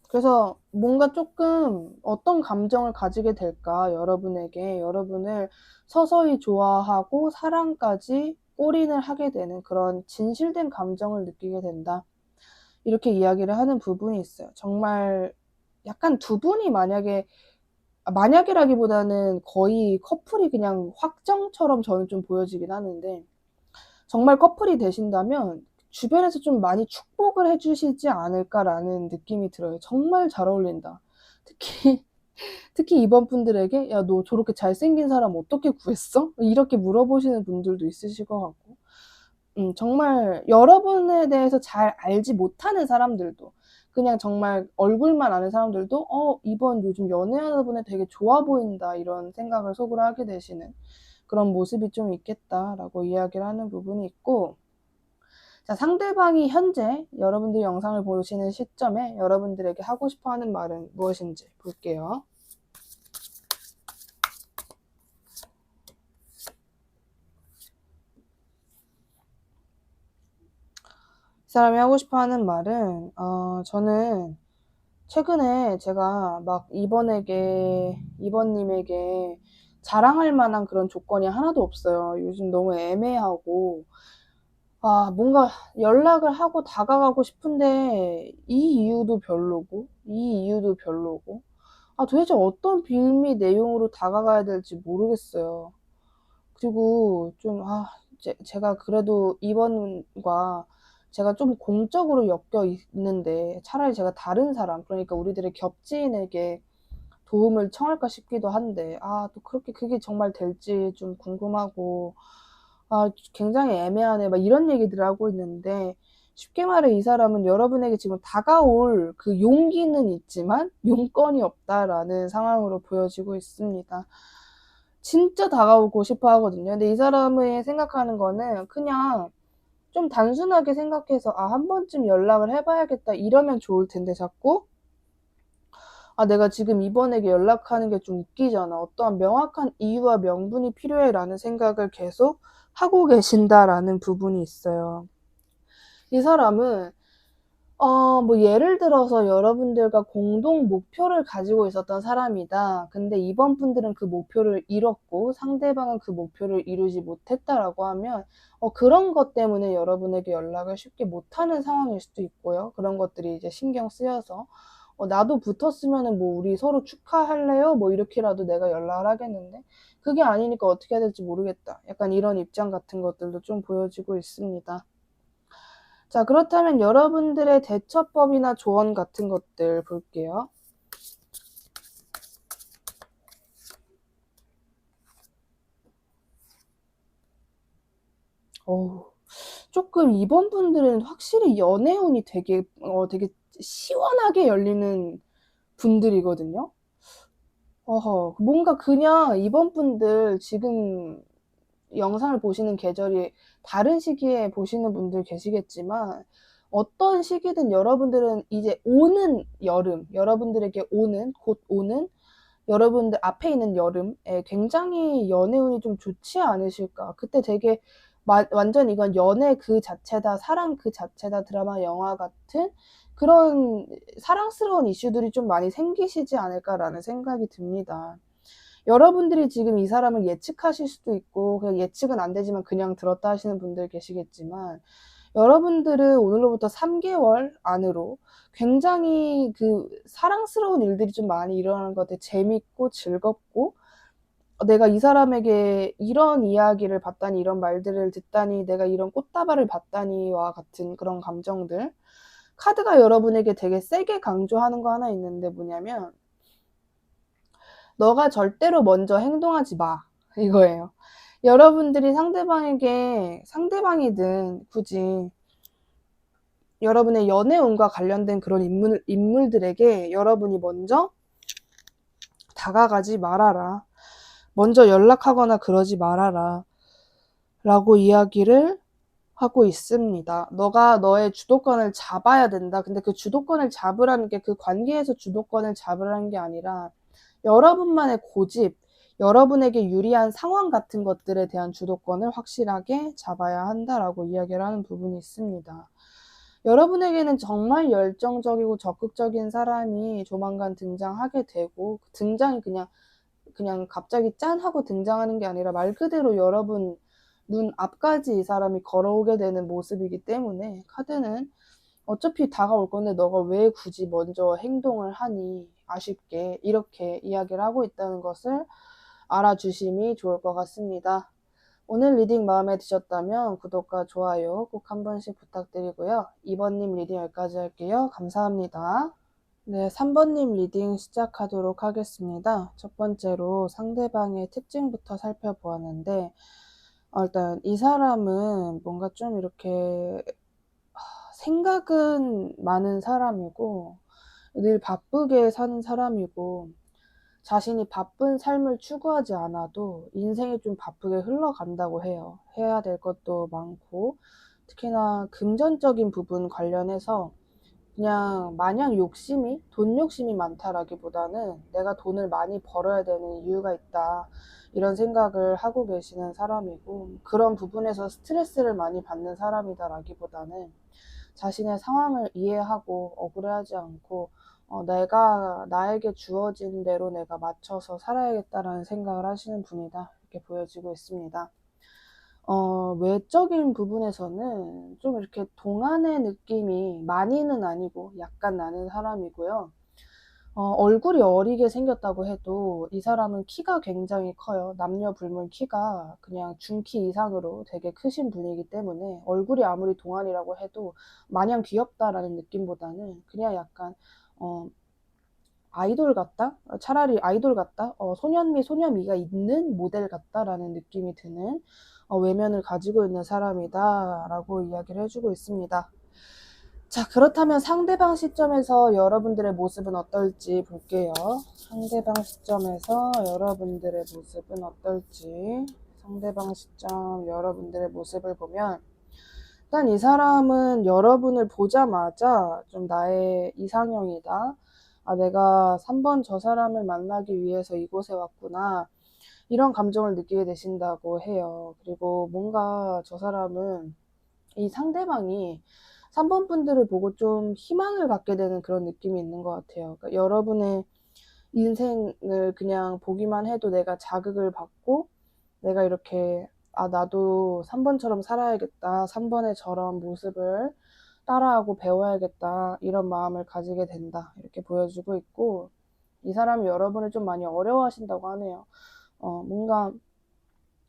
그래서 뭔가 조금 어떤 감정을 가지게 될까, 여러분에게 여러분을 서서히 좋아하고 사랑까지 올인을 하게 되는 그런 진실된 감정을 느끼게 된다, 이렇게 이야기를 하는 부분이 있어요. 정말 약간 두 분이 만약이라기보다는 거의 커플이 그냥 확정처럼 저는 좀 보여지긴 하는데, 정말 커플이 되신다면 주변에서 좀 많이 축복을 해주시지 않을까라는 느낌이 들어요. 정말 잘 어울린다. 특히 특히 이번 분들에게 "야, 너 저렇게 잘생긴 사람 어떻게 구했어?" 이렇게 물어보시는 분들도 있으실 것 같고, 정말 여러분에 대해서 잘 알지 못하는 사람들도, 그냥 정말 얼굴만 아는 사람들도 '이번 요즘 연애하는 분에 되게 좋아 보인다.' 이런 생각을 속으로 하게 되시는 그런 모습이 좀 있겠다라고 이야기를 하는 부분이 있고, 자, 상대방이 현재 여러분들이 영상을 보시는 시점에 여러분들에게 하고 싶어 하는 말은 무엇인지 볼게요. 이 사람이 하고 싶어 하는 말은, 저는 최근에 제가 막 이번님에게 자랑할 만한 그런 조건이 하나도 없어요. 요즘 너무 애매하고, 뭔가 연락을 하고 다가가고 싶은데 이 이유도 별로고, 도대체 어떤 빌미 내용으로 다가가야 될지 모르겠어요. 그리고 좀, 제가 그래도 이번과 제가 좀 공적으로 엮여 있는데 차라리 제가 다른 사람, 그러니까 우리들의 겹지인에게 도움을 청할까 싶기도 한데, 또 그렇게 그게 정말 될지 좀 궁금하고, 굉장히 애매하네, 막 이런 얘기들을 하고 있는데, 쉽게 말해 이 사람은 여러분에게 지금 다가올 그 용기는 있지만 용건이 없다라는 상황으로 보여지고 있습니다. 진짜 다가오고 싶어 하거든요. 근데 이 사람이 생각하는 거는 그냥 좀 단순하게 생각해서 '한 번쯤 연락을 해 봐야겠다.' 이러면 좋을 텐데, 자꾸 내가 지금 이번에게 연락하는 게 좀 웃기잖아. 어떠한 명확한 이유와 명분이 필요해.'라는 생각을 계속 하고 계신다라는 부분이 있어요. 이 사람은 뭐 예를 들어서 여러분들과 공동 목표를 가지고 있었던 사람이다. 근데 이번 분들은 그 목표를 이뤘고 상대방은 그 목표를 이루지 못했다라고 하면, 그런 것 때문에 여러분에게 연락을 쉽게 못하는 상황일 수도 있고요. 그런 것들이 이제 신경 쓰여서 나도 붙었으면은 뭐 "우리 서로 축하할래요?" 뭐 이렇게라도 내가 연락을 하겠는데, 그게 아니니까 어떻게 해야 될지 모르겠다. 약간 이런 입장 같은 것들도 좀 보여지고 있습니다. 자, 그렇다면 여러분들의 대처법이나 조언 같은 것들 볼게요. 어우, 쪼끔 이번 분들은 확실히 연애운이 되게 시원하게 열리는 분들이거든요. 뭔가 그냥 이번 분들 지금 영상을 보시는 계절이 다른 시기에 보시는 분들 계시겠지만, 어떤 시기든 여러분들은 이제 오는 여름, 여러분들에게 오는, 곧 오는 여러분들 앞에 있는 여름에 굉장히 연애운이 좀 좋지 않으실까. 그때 되게 완전 이건 연애 그 자체다, 사랑 그 자체다, 드라마, 영화 같은 그런 사랑스러운 이슈들이 좀 많이 생기시지 않을까라는 생각이 듭니다. 여러분들이 지금 이 사람을 예측하실 수도 있고, 그냥 예측은 안 되지만 그냥 들었다 하시는 분들 계시겠지만, 여러분들은 오늘로부터 3개월 안으로 굉장히 그 사랑스러운 일들이 좀 많이 일어나는 것 같아요. 재밌고 즐겁고, 내가 이 사람에게 이런 이야기를 봤다니, 이런 말들을 듣다니, 내가 이런 꽃다발을 봤다니와 같은 그런 감정들. 카드가 여러분에게 되게 세게 강조하는 거 하나 있는데, 뭐냐면 "너가 절대로 먼저 행동하지 마." 이거예요. 여러분들이 상대방이든 굳이 여러분의 연애운과 관련된 그런 인물들에게 여러분이 먼저 다가가지 말아라. 먼저 연락하거나 그러지 말아라. 라고 이야기를 하고 있습니다. 너가 너의 주도권을 잡아야 된다. 근데 그 주도권을 잡으라는 게 그 관계에서 주도권을 잡으라는 게 아니라 여러분만의 고집, 여러분에게 유리한 상황 같은 것들에 대한 주도권을 확실하게 잡아야 한다라고 이야기를 하는 부분이 있습니다. 여러분에게는 정말 열정적이고 적극적인 사람이 조만간 등장하게 되고, 그 등장이 그냥 갑자기 짠 하고 등장하는 게 아니라 말 그대로 여러분 눈 앞까지 이 사람이 걸어오게 되는 모습이기 때문에, 카드는 어차피 다가올 건데 너가 왜 굳이 먼저 행동을 하니 아쉽게, 이렇게 이야기를 하고 있다는 것을 알아주심이 좋을 것 같습니다. 오늘 리딩 마음에 드셨다면 구독과 좋아요 꼭 한 번씩 부탁드리고요. 2번님 리딩 여기까지 할게요. 감사합니다. 네, 3번님 리딩 시작하도록 하겠습니다. 첫 번째로 상대방의 특징부터 살펴보았는데, 일단 이 사람은 뭔가 좀 이렇게 생각은 많은 사람이고, 늘 바쁘게 사는 사람이고, 자신이 바쁜 삶을 추구하지 않아도 인생이 좀 바쁘게 흘러간다고 해요. 해야 될 것도 많고, 특히나 금전적인 부분 관련해서 그냥 마냥 돈 욕심이 많다라기보다는 내가 돈을 많이 벌어야 되는 이유가 있다. 이런 생각을 하고 계시는 사람이고, 그런 부분에서 스트레스를 많이 받는 사람이다라기보다는 자신의 상황을 이해하고 억울해하지 않고, 나에게 주어진 대로 내가 맞춰서 살아야겠다라는 생각을 하시는 분이다. 이렇게 보여지고 있습니다. 외적인 부분에서는 좀 이렇게 동안의 느낌이 많이는 아니고 약간 나는 사람이고요. 얼굴이 어리게 생겼다고 해도 이 사람은 키가 굉장히 커요. 남녀 불문 키가 그냥 중키 이상으로 되게 크신 분이기 때문에 얼굴이 아무리 동안이라고 해도 마냥 귀엽다라는 느낌보다는 그냥 약간 아이돌 같다? 차라리 아이돌 같다? 소년미가 있는 모델 같다라는 느낌이 드는 외면을 가지고 있는 사람이다라고 이야기를 해주고 있습니다. 자, 그렇다면 상대방 시점에서 여러분들의 모습은 어떨지 볼게요. 상대방 시점에서 여러분들의 모습은 어떨지. 상대방 시점 여러분들의 모습을 보면 일단 이 사람은 여러분을 보자마자 좀 나의 이상형이다. 내가 3번 저 사람을 만나기 위해서 이곳에 왔구나. 이런 감정을 느끼게 되신다고 해요. 그리고 뭔가 저 사람은 이 상대방이 3번 분들을 보고 좀 희망을 갖게 되는 그런 느낌이 있는 것 같아요. 그러니까 여러분의 인생을 그냥 보기만 해도 내가 자극을 받고 내가 이렇게 나도 3번처럼 살아야겠다. 3번의 저런 모습을 따라하고 배워야겠다. 이런 마음을 가지게 된다. 이렇게 보여주고 있고 이 사람이 여러분을 좀 많이 어려워하신다고 하네요. 뭔가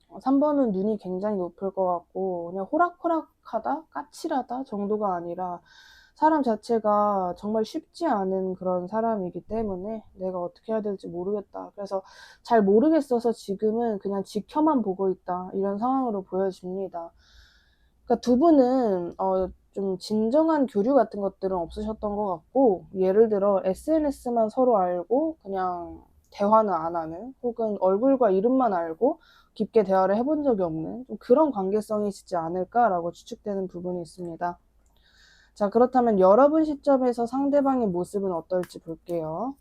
3번은 눈이 굉장히 높을 것 같고 그냥 호락호락하다? 까칠하다? 정도가 아니라 사람 자체가 정말 쉽지 않은 그런 사람이기 때문에 내가 어떻게 해야 될지 모르겠다. 그래서 잘 모르겠어서 지금은 그냥 지켜만 보고 있다. 이런 상황으로 보여집니다. 그러니까 두 분은 좀 진정한 교류 같은 것들은 없으셨던 것 같고 예를 들어 SNS만 서로 알고 그냥 대화는 안 하는 혹은 얼굴과 이름만 알고 깊게 대화를 해본 적이 없는 좀 그런 관계성이시지 않을까라고 추측되는 부분이 있습니다. 자, 그렇다면 여러분 시점에서 상대방의 모습은 어떨지 볼게요.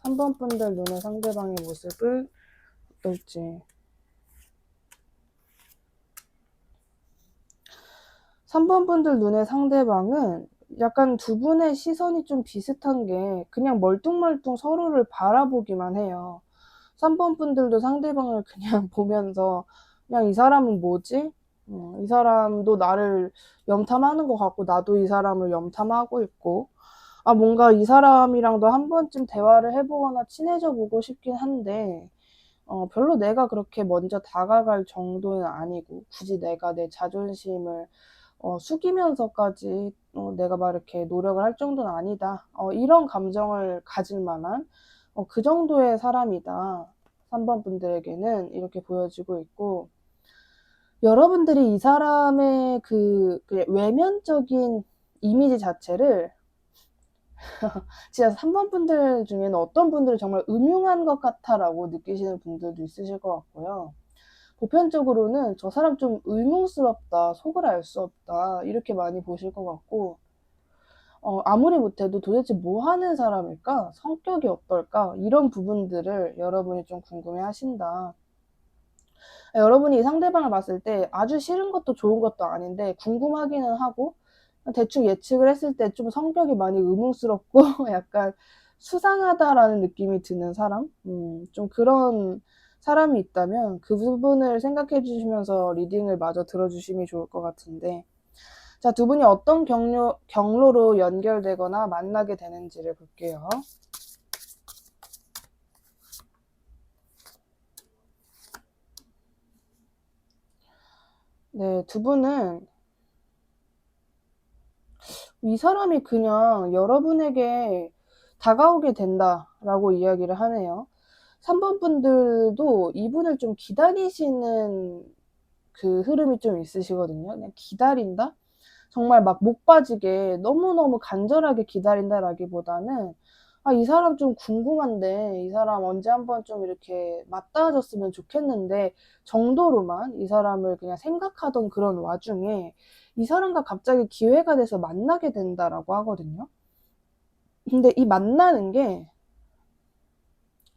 3번 분들 눈에 상대방의 모습을 어떨지. 3번 분들 눈에 상대방은 약간 두 분의 시선이 좀 비슷한 게 그냥 멀뚱멀뚱 서로를 바라보기만 해요. 3번 분들도 상대방을 그냥 보면서 그냥 이 사람은 뭐지? 이 사람도 나를 염탐하는 것 같고 나도 이 사람을 염탐하고 있고 뭔가 이 사람이랑도 한 번쯤 대화를 해보거나 친해져 보고 싶긴 한데 별로 내가 그렇게 먼저 다가갈 정도는 아니고 굳이 내가 내 자존심을 숙이면서까지 내가 막 이렇게 노력을 할 정도는 아니다. 이런 감정을 가질 만한 그 정도의 사람이다. 3번 분들에게는 이렇게 보여지고 있고 여러분들이 이 사람의 그 외면적인 이미지 자체를 진짜 3번 분들 중에는 어떤 분들은 정말 음흉한 것 같아라고 느끼시는 분들도 있으실 것 같고요. 보편적으로는 저 사람 좀 의문스럽다, 속을 알 수 없다, 이렇게 많이 보실 것 같고, 아무리 못해도 도대체 뭐 하는 사람일까? 성격이 어떨까? 이런 부분들을 여러분이 좀 궁금해 하신다. 여러분이 이 상대방을 봤을 때 아주 싫은 것도 좋은 것도 아닌데 궁금하기는 하고 대충 예측을 했을 때 좀 성격이 많이 의문스럽고 약간 수상하다라는 느낌이 드는 사람? 좀 그런 사람이 있다면 그 부분을 생각해 주시면서 리딩을 마저 들어주시면 좋을 것 같은데 자, 두 분이 어떤 경로로 연결되거나 만나게 되는지를 볼게요. 네, 두 분은 이 사람이 그냥 여러분에게 다가오게 된다라고 이야기를 하네요. 3번 분들도 이분을 좀 기다리시는 그 흐름이 좀 있으시거든요. 그냥 기다린다? 정말 막 목 빠지게 너무너무 간절하게 기다린다라기보다는 이 사람 좀 궁금한데, 이 사람 언제 한번 좀 이렇게 맞닿아졌으면 좋겠는데 정도로만 이 사람을 그냥 생각하던 그런 와중에 이 사람과 갑자기 기회가 돼서 만나게 된다라고 하거든요. 근데 이 만나는 게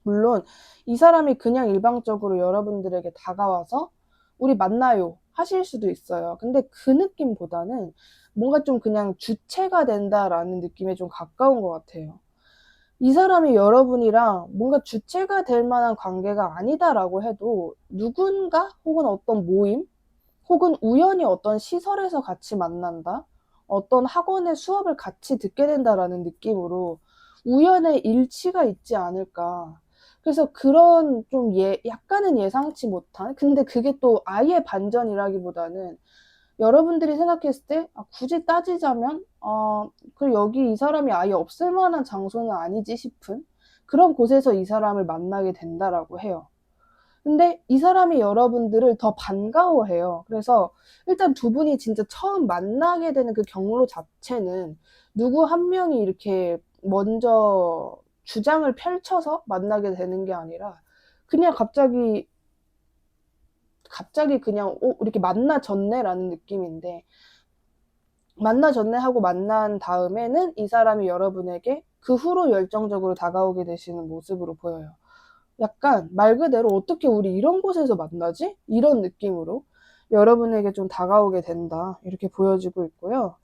물론 이 사람이 그냥 일방적으로 여러분들에게 다가와서 우리 만나요 하실 수도 있어요. 근데 그 느낌보다는 뭔가 좀 그냥 주체가 된다라는 느낌에 좀 가까운 것 같아요. 이 사람이 여러분이랑 뭔가 주체가 될 만한 관계가 아니다라고 해도 누군가 혹은 어떤 모임 혹은 우연히 어떤 시설에서 같이 만난다, 어떤 학원의 수업을 같이 듣게 된다라는 느낌으로 우연의 일치가 있지 않을까. 그래서 그런 좀 약간은 예상치 못한, 근데 그게 또 아예 반전이라기보다는 여러분들이 생각했을 때 굳이 따지자면 그 여기 이 사람이 아예 없을 만한 장소는 아니지 싶은 그런 곳에서 이 사람을 만나게 된다라고 해요. 근데 이 사람이 여러분들을 더 반가워해요. 그래서 일단 두 분이 진짜 처음 만나게 되는 그 경로 자체는 누구 한 명이 이렇게 먼저 주장을 펼쳐서 만나게 되는 게 아니라 그냥 갑자기 그냥 이렇게 만나졌네라는 느낌인데, 만나졌네 하고 만난 다음에는 이 사람이 여러분에게 그 후로 열정적으로 다가오게 되시는 모습으로 보여요. 약간 말 그대로 어떻게 우리 이런 곳에서 만나지? 이런 느낌으로 여러분에게 좀 다가오게 된다, 이렇게 보여지고 있고요.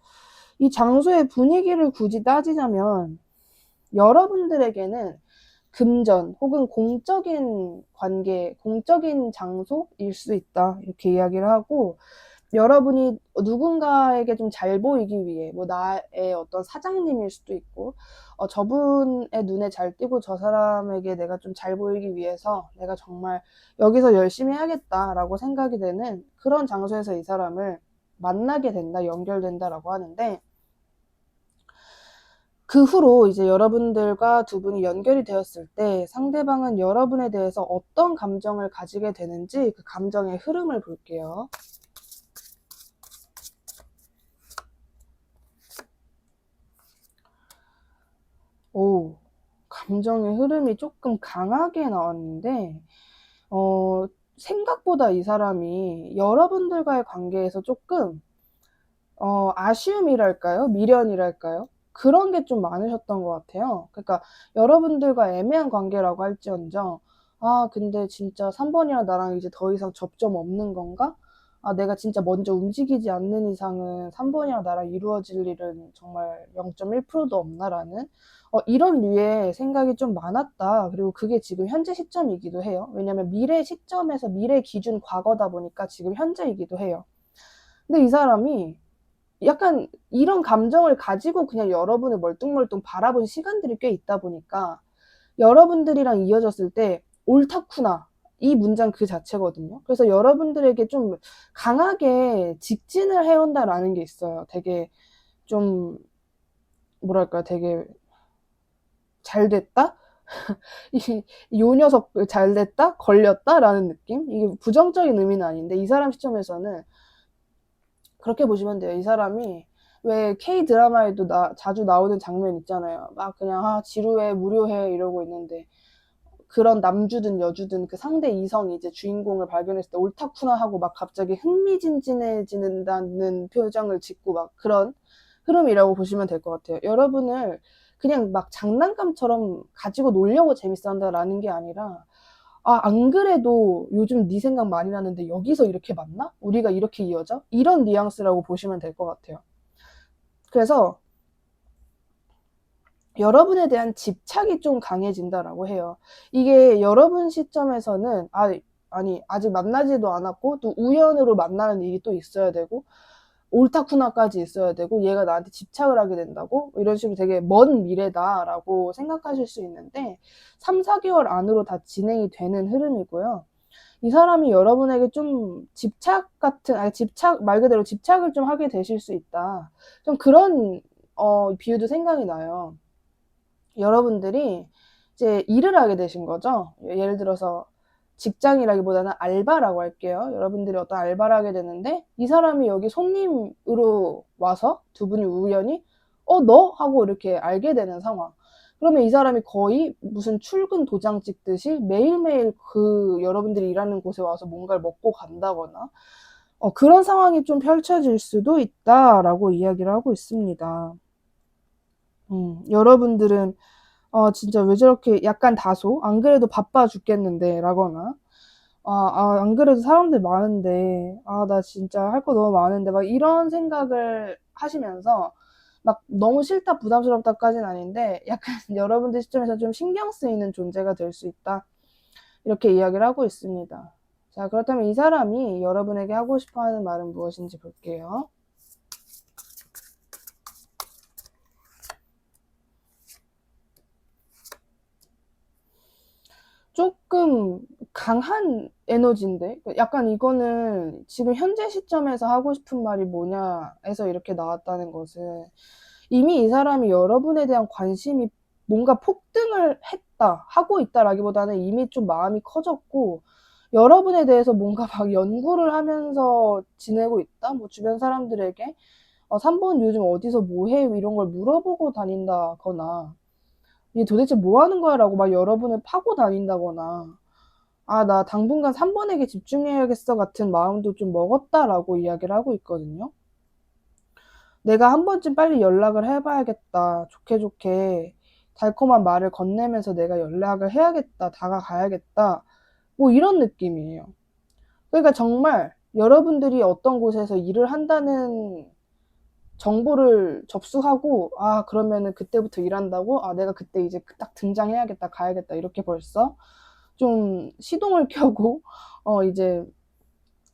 이 장소의 분위기를 굳이 따지자면 여러분들에게는 금전 혹은 공적인 관계, 공적인 장소일 수 있다, 이렇게 이야기를 하고, 여러분이 누군가에게 좀 잘 보이기 위해, 뭐 나의 어떤 사장님일 수도 있고, 저분의 눈에 잘 띄고 저 사람에게 내가 좀 잘 보이기 위해서 내가 정말 여기서 열심히 해야겠다라고 생각이 되는 그런 장소에서 이 사람을 만나게 된다, 연결된다라고 하는데, 그 후로 이제 여러분들과 두 분이 연결이 되었을 때 상대방은 여러분에 대해서 어떤 감정을 가지게 되는지 그 감정의 흐름을 볼게요. 오, 감정의 흐름이 조금 강하게 나왔는데, 생각보다 이 사람이 여러분들과의 관계에서 조금, 아쉬움이랄까요? 미련이랄까요? 그런 게 좀 많으셨던 것 같아요. 그러니까 여러분들과 애매한 관계라고 할지언정, 근데 진짜 3번이랑 나랑 이제 더 이상 접점 없는 건가? 내가 진짜 먼저 움직이지 않는 이상은 3번이랑 나랑 이루어질 일은 정말 0.1%도 없나라는 이런 류의 생각이 좀 많았다. 그리고 그게 지금 현재 시점이기도 해요. 왜냐면 미래 시점에서 미래 기준 과거다 보니까 지금 현재이기도 해요. 근데 이 사람이 약간 이런 감정을 가지고 그냥 여러분을 멀뚱멀뚱 바라본 시간들이 꽤 있다 보니까 여러분들이랑 이어졌을 때 옳다쿠나 이 문장 그 자체거든요. 그래서 여러분들에게 좀 강하게 직진을 해온다라는 게 있어요. 되게 좀 뭐랄까, 되게 잘 됐다? 요 녀석 잘 됐다? 걸렸다? 라는 느낌? 이게 부정적인 의미는 아닌데 이 사람 시점에서는 그렇게 보시면 돼요. 이 사람이 왜 K-드라마에도 자주 나오는 장면 있잖아요. 막 그냥 지루해, 무료해 이러고 있는데 그런 남주든 여주든 그 상대 이성이 이제 주인공을 발견했을 때 옳다쿠나 하고 막 갑자기 흥미진진해진다는 표정을 짓고 막 그런 흐름이라고 보시면 될 것 같아요. 여러분을 그냥 막 장난감처럼 가지고 놀려고 재밌어 한다라는 게 아니라, 안 그래도 요즘 네 생각 많이 나는데 여기서 이렇게 만나? 우리가 이렇게 이어져? 이런 뉘앙스라고 보시면 될 것 같아요. 그래서 여러분에 대한 집착이 좀 강해진다라고 해요. 이게 여러분 시점에서는 아니 아직 만나지도 않았고 또 우연으로 만나는 일이 또 있어야 되고 옳다쿠나까지 있어야 되고 얘가 나한테 집착을 하게 된다고? 이런 식으로 되게 먼 미래다라고 생각하실 수 있는데 3, 4개월 안으로 다 진행이 되는 흐름이고요. 이 사람이 여러분에게 좀 집착 말 그대로 집착을 좀 하게 되실 수 있다. 좀 그런 비유도 생각이 나요. 여러분들이 이제 일을 하게 되신 거죠. 예를 들어서 직장이라기보다는 알바라고 할게요. 여러분들이 어떤 알바를 하게 되는데 이 사람이 여기 손님으로 와서 두 분이 우연히 너? 하고 이렇게 알게 되는 상황. 그러면 이 사람이 거의 무슨 출근 도장 찍듯이 매일매일 그 여러분들이 일하는 곳에 와서 뭔가를 먹고 간다거나 그런 상황이 좀 펼쳐질 수도 있다라고 이야기를 하고 있습니다. 여러분들은 진짜 왜 저렇게 약간 다소 안 그래도 바빠 죽겠는데 라거나 안 그래도 사람들 많은데 나 진짜 할 거 너무 많은데 막 이런 생각을 하시면서 막 너무 싫다 부담스럽다까지는 아닌데 약간 여러분들 시점에서 좀 신경 쓰이는 존재가 될 수 있다. 이렇게 이야기를 하고 있습니다. 자, 그렇다면 이 사람이 여러분에게 하고 싶어 하는 말은 무엇인지 볼게요. 조금 강한 에너지인데 약간 이거는 지금 현재 시점에서 하고 싶은 말이 뭐냐에서 이렇게 나왔다는 것은 이미 이 사람이 여러분에 대한 관심이 뭔가 폭등을 했다, 하고 있다라기보다는 이미 좀 마음이 커졌고 여러분에 대해서 뭔가 막 연구를 하면서 지내고 있다? 뭐 주변 사람들에게 3번 요즘 어디서 뭐 해? 이런 걸 물어보고 다닌다거나 얘 도대체 뭐 하는 거야? 라고 막 여러분을 파고 다닌다거나 나 당분간 3번에게 집중해야겠어 같은 마음도 좀 먹었다라고 이야기를 하고 있거든요. 내가 한 번쯤 빨리 연락을 해봐야겠다. 좋게 좋게 달콤한 말을 건네면서 내가 연락을 해야겠다. 다가가야겠다. 뭐 이런 느낌이에요. 그러니까 정말 여러분들이 어떤 곳에서 일을 한다는 정보를 접수하고 그러면은 그때부터 일한다고? 내가 그때 이제 딱 등장해야겠다. 가야겠다. 이렇게 벌써 좀 시동을 켜고 이제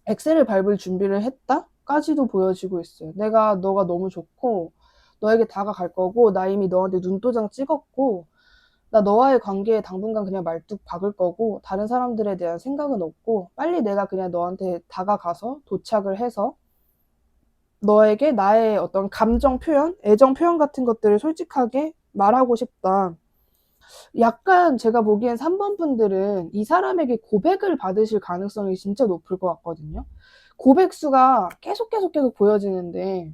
엑셀을 밟을 준비를 했다까지도 보여지고 있어요. 너가 너무 좋고 너에게 다가갈 거고 나 이미 너한테 눈도장 찍었고 나 너와의 관계에 당분간 그냥 말뚝 박을 거고 다른 사람들에 대한 생각은 없고 빨리 내가 그냥 너한테 다가가서 도착을 해서 너에게 나의 어떤 감정 표현, 애정 표현 같은 것들을 솔직하게 말하고 싶다. 약간 제가 보기엔 3번 분들은 이 사람에게 고백을 받으실 가능성이 진짜 높을 것 같거든요. 고백 수가 계속 보여지는데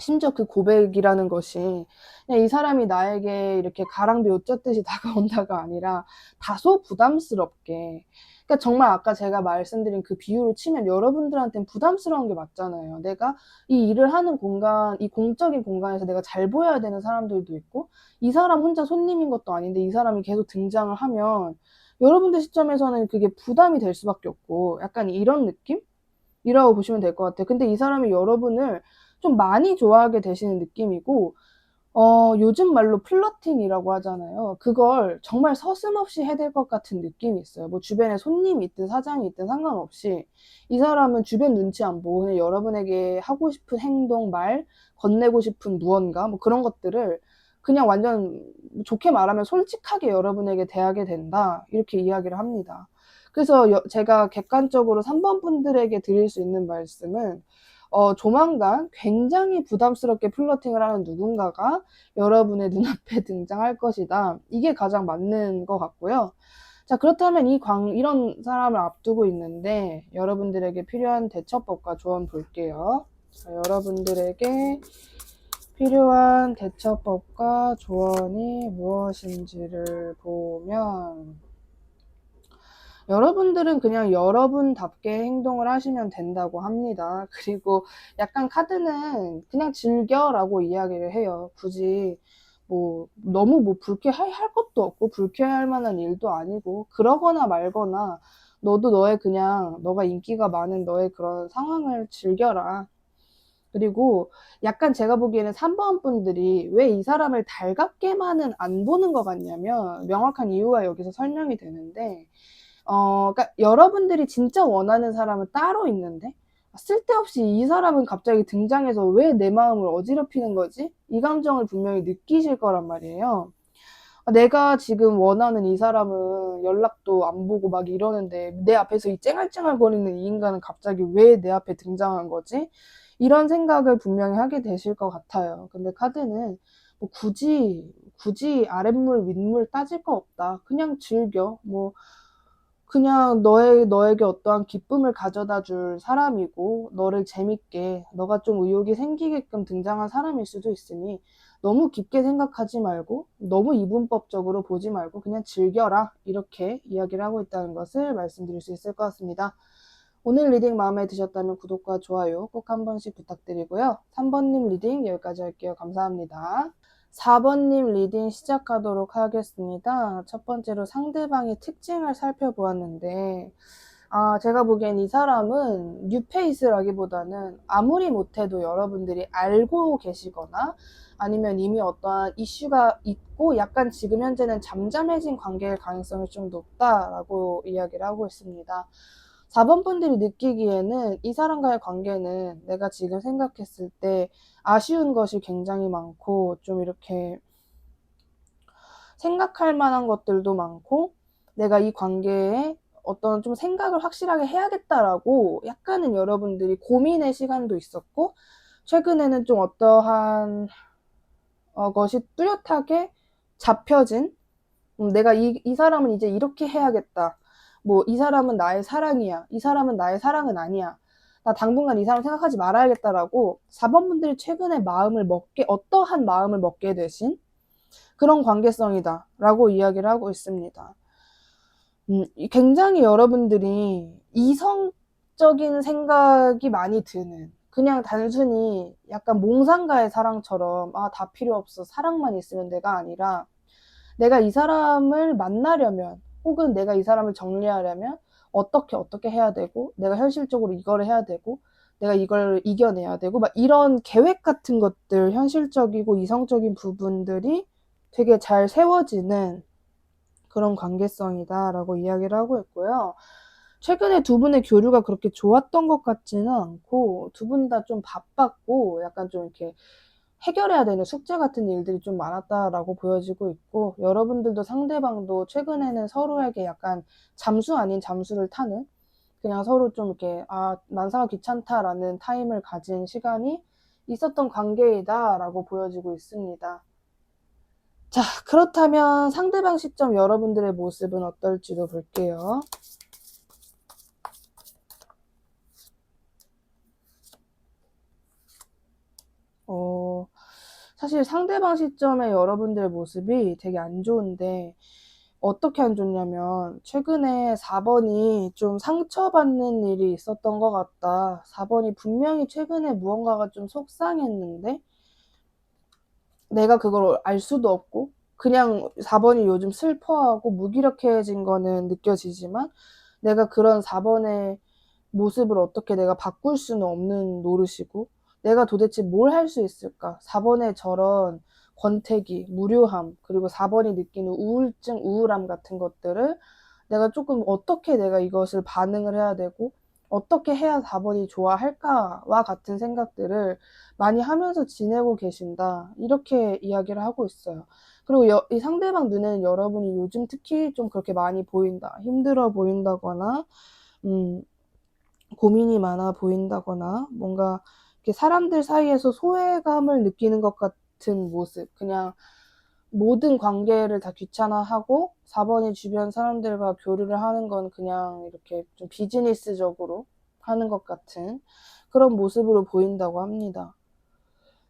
심지어 그 고백이라는 것이 그냥 이 사람이 나에게 이렇게 가랑비 옷 젖듯이 다가온다가 아니라 다소 부담스럽게 그러니까 정말 아까 제가 말씀드린 그 비유로 치면 여러분들한테는 부담스러운 게 맞잖아요. 내가 이 일을 하는 공간, 이 공적인 공간에서 내가 잘 보여야 되는 사람들도 있고 이 사람 혼자 손님인 것도 아닌데 이 사람이 계속 등장을 하면 여러분들 시점에서는 그게 부담이 될 수밖에 없고 약간 이런 느낌? 이라고 보시면 될 것 같아요. 근데 이 사람이 여러분을 좀 많이 좋아하게 되시는 느낌이고 요즘 말로 플러팅이라고 하잖아요. 그걸 정말 서슴없이 해댈 것 같은 느낌이 있어요. 뭐 주변에 손님이 있든 사장이 있든 상관없이 이 사람은 주변 눈치 안 보고 그냥 여러분에게 하고 싶은 행동, 말, 건네고 싶은 무언가 뭐 그런 것들을 그냥 완전 좋게 말하면 솔직하게 여러분에게 대하게 된다. 이렇게 이야기를 합니다. 그래서 제가 객관적으로 3번 분들에게 드릴 수 있는 말씀은 조만간 굉장히 부담스럽게 플러팅을 하는 누군가가 여러분의 눈앞에 등장할 것이다. 이게 가장 맞는 것 같고요. 자, 그렇다면 이런 사람을 앞두고 있는데 여러분들에게 필요한 대처법과 조언 볼게요. 자, 여러분들에게 필요한 대처법과 조언이 무엇인지를 보면 여러분들은 그냥 여러분답게 행동을 하시면 된다고 합니다. 그리고 약간 카드는 그냥 즐겨라고 이야기를 해요. 굳이 너무 불쾌할 것도 없고 불쾌할 만한 일도 아니고 그러거나 말거나 너도 너가 인기가 많은 너의 그런 상황을 즐겨라. 그리고 약간 제가 보기에는 3번 분들이 왜 이 사람을 달갑게만은 안 보는 것 같냐면 명확한 이유가 여기서 설명이 되는데 그러니까 여러분들이 진짜 원하는 사람은 따로 있는데 쓸데없이 이 사람은 갑자기 등장해서 왜 내 마음을 어지럽히는 거지? 이 감정을 분명히 느끼실 거란 말이에요. 내가 지금 원하는 이 사람은 연락도 안 보고 막 이러는데 내 앞에서 이 쨍알쨍알거리는 이 인간은 갑자기 왜 내 앞에 등장한 거지? 이런 생각을 분명히 하게 되실 것 같아요. 근데 카드는 뭐 굳이 아랫물 윗물 따질 거 없다. 그냥 즐겨. 뭐 그냥 너에게 어떠한 기쁨을 가져다 줄 사람이고 너를 재밌게 너가 좀 의욕이 생기게끔 등장한 사람일 수도 있으니 너무 깊게 생각하지 말고 너무 이분법적으로 보지 말고 그냥 즐겨라, 이렇게 이야기를 하고 있다는 것을 말씀드릴 수 있을 것 같습니다. 오늘 리딩 마음에 드셨다면 구독과 좋아요 꼭 한 번씩 부탁드리고요. 3번님 리딩 여기까지 할게요. 감사합니다. 4번님 리딩 시작하도록 하겠습니다. 첫 번째로 상대방의 특징을 살펴보았는데, 제가 보기엔 이 사람은 뉴페이스라기보다는 아무리 못해도 여러분들이 알고 계시거나 아니면 이미 어떠한 이슈가 있고 약간 지금 현재는 잠잠해진 관계일 가능성이 좀 높다라고 이야기를 하고 있습니다. 4번 분들이 느끼기에는 이 사람과의 관계는 내가 지금 생각했을 때 아쉬운 것이 굉장히 많고 좀 이렇게 생각할 만한 것들도 많고 내가 이 관계에 어떤 좀 생각을 확실하게 해야겠다라고 약간은 여러분들이 고민의 시간도 있었고 최근에는 좀 어떠한 것이 뚜렷하게 잡혀진 내가 이 사람은 이제 이렇게 해야겠다. 뭐 이 사람은 나의 사랑이야. 이 사람은 나의 사랑은 아니야. 나 당분간 이 사람 생각하지 말아야겠다라고 4번 분들이 최근에 어떠한 마음을 먹게 되신 그런 관계성이다 라고 이야기를 하고 있습니다. 굉장히 여러분들이 이성적인 생각이 많이 드는, 그냥 단순히 약간 몽상가의 사랑처럼 다 필요 없어 사랑만 있으면 돼가 아니라 내가 이 사람을 만나려면 혹은 내가 이 사람을 정리하려면 어떻게 해야 되고 내가 현실적으로 이거를 해야 되고 내가 이걸 이겨내야 되고 막 이런 계획 같은 것들, 현실적이고 이성적인 부분들이 되게 잘 세워지는 그런 관계성이다 라고 이야기를 하고 있고요. 최근에 두 분의 교류가 그렇게 좋았던 것 같지는 않고 두 분 다 좀 바빴고 약간 좀 이렇게 해결해야 되는 숙제 같은 일들이 좀 많았다라고 보여지고 있고 여러분들도 상대방도 최근에는 서로에게 약간 잠수 아닌 잠수를 타는, 그냥 서로 좀 이렇게 만사가 귀찮다라는 타임을 가진 시간이 있었던 관계이다라고 보여지고 있습니다. 자, 그렇다면 상대방 시점 여러분들의 모습은 어떨지도 볼게요. 사실 상대방 시점의 여러분들의 모습이 되게 안 좋은데 어떻게 안 좋냐면 최근에 4번이 좀 상처받는 일이 있었던 것 같다. 4번이 분명히 최근에 무언가가 좀 속상했는데 내가 그걸 알 수도 없고 그냥 4번이 요즘 슬퍼하고 무기력해진 거는 느껴지지만 내가 그런 4번의 모습을 어떻게 내가 바꿀 수는 없는 노릇이고 내가 도대체 뭘 할 수 있을까? 4번의 저런 권태기, 무료함, 그리고 4번이 느끼는 우울증, 우울함 같은 것들을 내가 조금 어떻게 내가 이것을 반응을 해야 되고 어떻게 해야 4번이 좋아할까와 같은 생각들을 많이 하면서 지내고 계신다. 이렇게 이야기를 하고 있어요. 그리고 이 상대방 눈에는 여러분이 요즘 특히 좀 그렇게 많이 보인다. 힘들어 보인다거나 고민이 많아 보인다거나 뭔가 이렇게 사람들 사이에서 소외감을 느끼는 것 같은 모습, 그냥 모든 관계를 다 귀찮아하고 4번이 주변 사람들과 교류를 하는 건 그냥 이렇게 좀 비즈니스적으로 하는 것 같은 그런 모습으로 보인다고 합니다.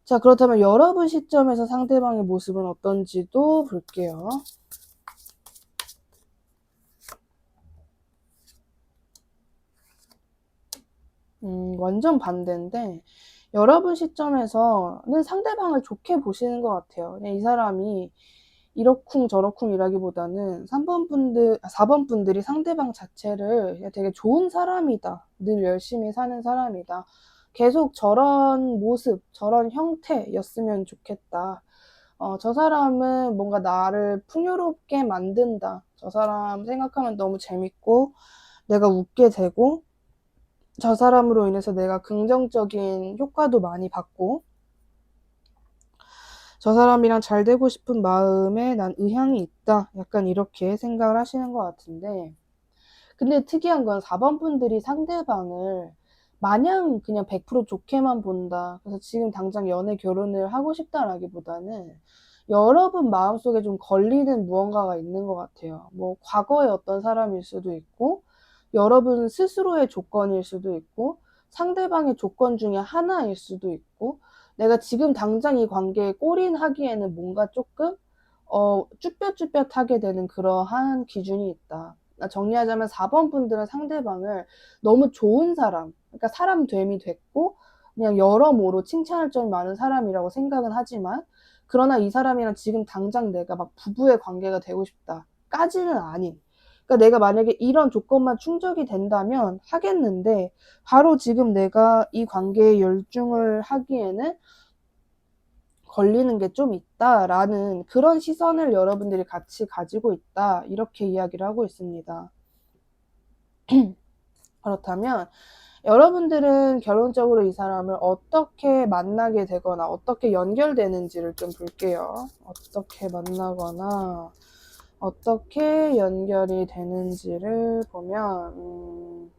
자, 그렇다면 여러분 시점에서 상대방의 모습은 어떤지도 볼게요. 완전 반대인데 여러분 시점에서는 상대방을 좋게 보시는 것 같아요. 그냥 이 사람이 이러쿵 저러쿵이라기보다는 4번 분들이 상대방 자체를 되게 좋은 사람이다. 늘 열심히 사는 사람이다. 계속 저런 모습, 저런 형태였으면 좋겠다. 저 사람은 뭔가 나를 풍요롭게 만든다. 저 사람 생각하면 너무 재밌고 내가 웃게 되고 저 사람으로 인해서 내가 긍정적인 효과도 많이 받고 저 사람이랑 잘 되고 싶은 마음에 난 의향이 있다. 약간 이렇게 생각을 하시는 것 같은데 근데 특이한 건 4번 분들이 상대방을 마냥 그냥 100% 좋게만 본다. 그래서 지금 당장 연애 결혼을 하고 싶다라기보다는 여러분 마음속에 좀 걸리는 무언가가 있는 것 같아요. 뭐 과거의 어떤 사람일 수도 있고, 여러분 스스로의 조건일 수도 있고, 상대방의 조건 중에 하나일 수도 있고, 내가 지금 당장 이 관계에 골인하기에는 뭔가 조금 쭈뼛쭈뼛하게 되는 그러한 기준이 있다. 정리하자면 4번 분들은 상대방을 너무 좋은 사람, 그러니까 사람 됨이 됐고 그냥 여러모로 칭찬할 점이 많은 사람이라고 생각은 하지만, 그러나 이 사람이랑 지금 당장 내가 막 부부의 관계가 되고 싶다까지는 아닌, 그러니까 내가 만약에 이런 조건만 충족이 된다면 하겠는데, 바로 지금 내가 이 관계에 열중을 하기에는 걸리는 게 좀 있다라는 그런 시선을 여러분들이 같이 가지고 있다, 이렇게 이야기를 하고 있습니다. 그렇다면 여러분들은 결론적으로 이 사람을 어떻게 만나게 되거나 어떻게 연결되는지를 좀 볼게요. 어떻게 만나거나 어떻게 연결이 되는지를 보면,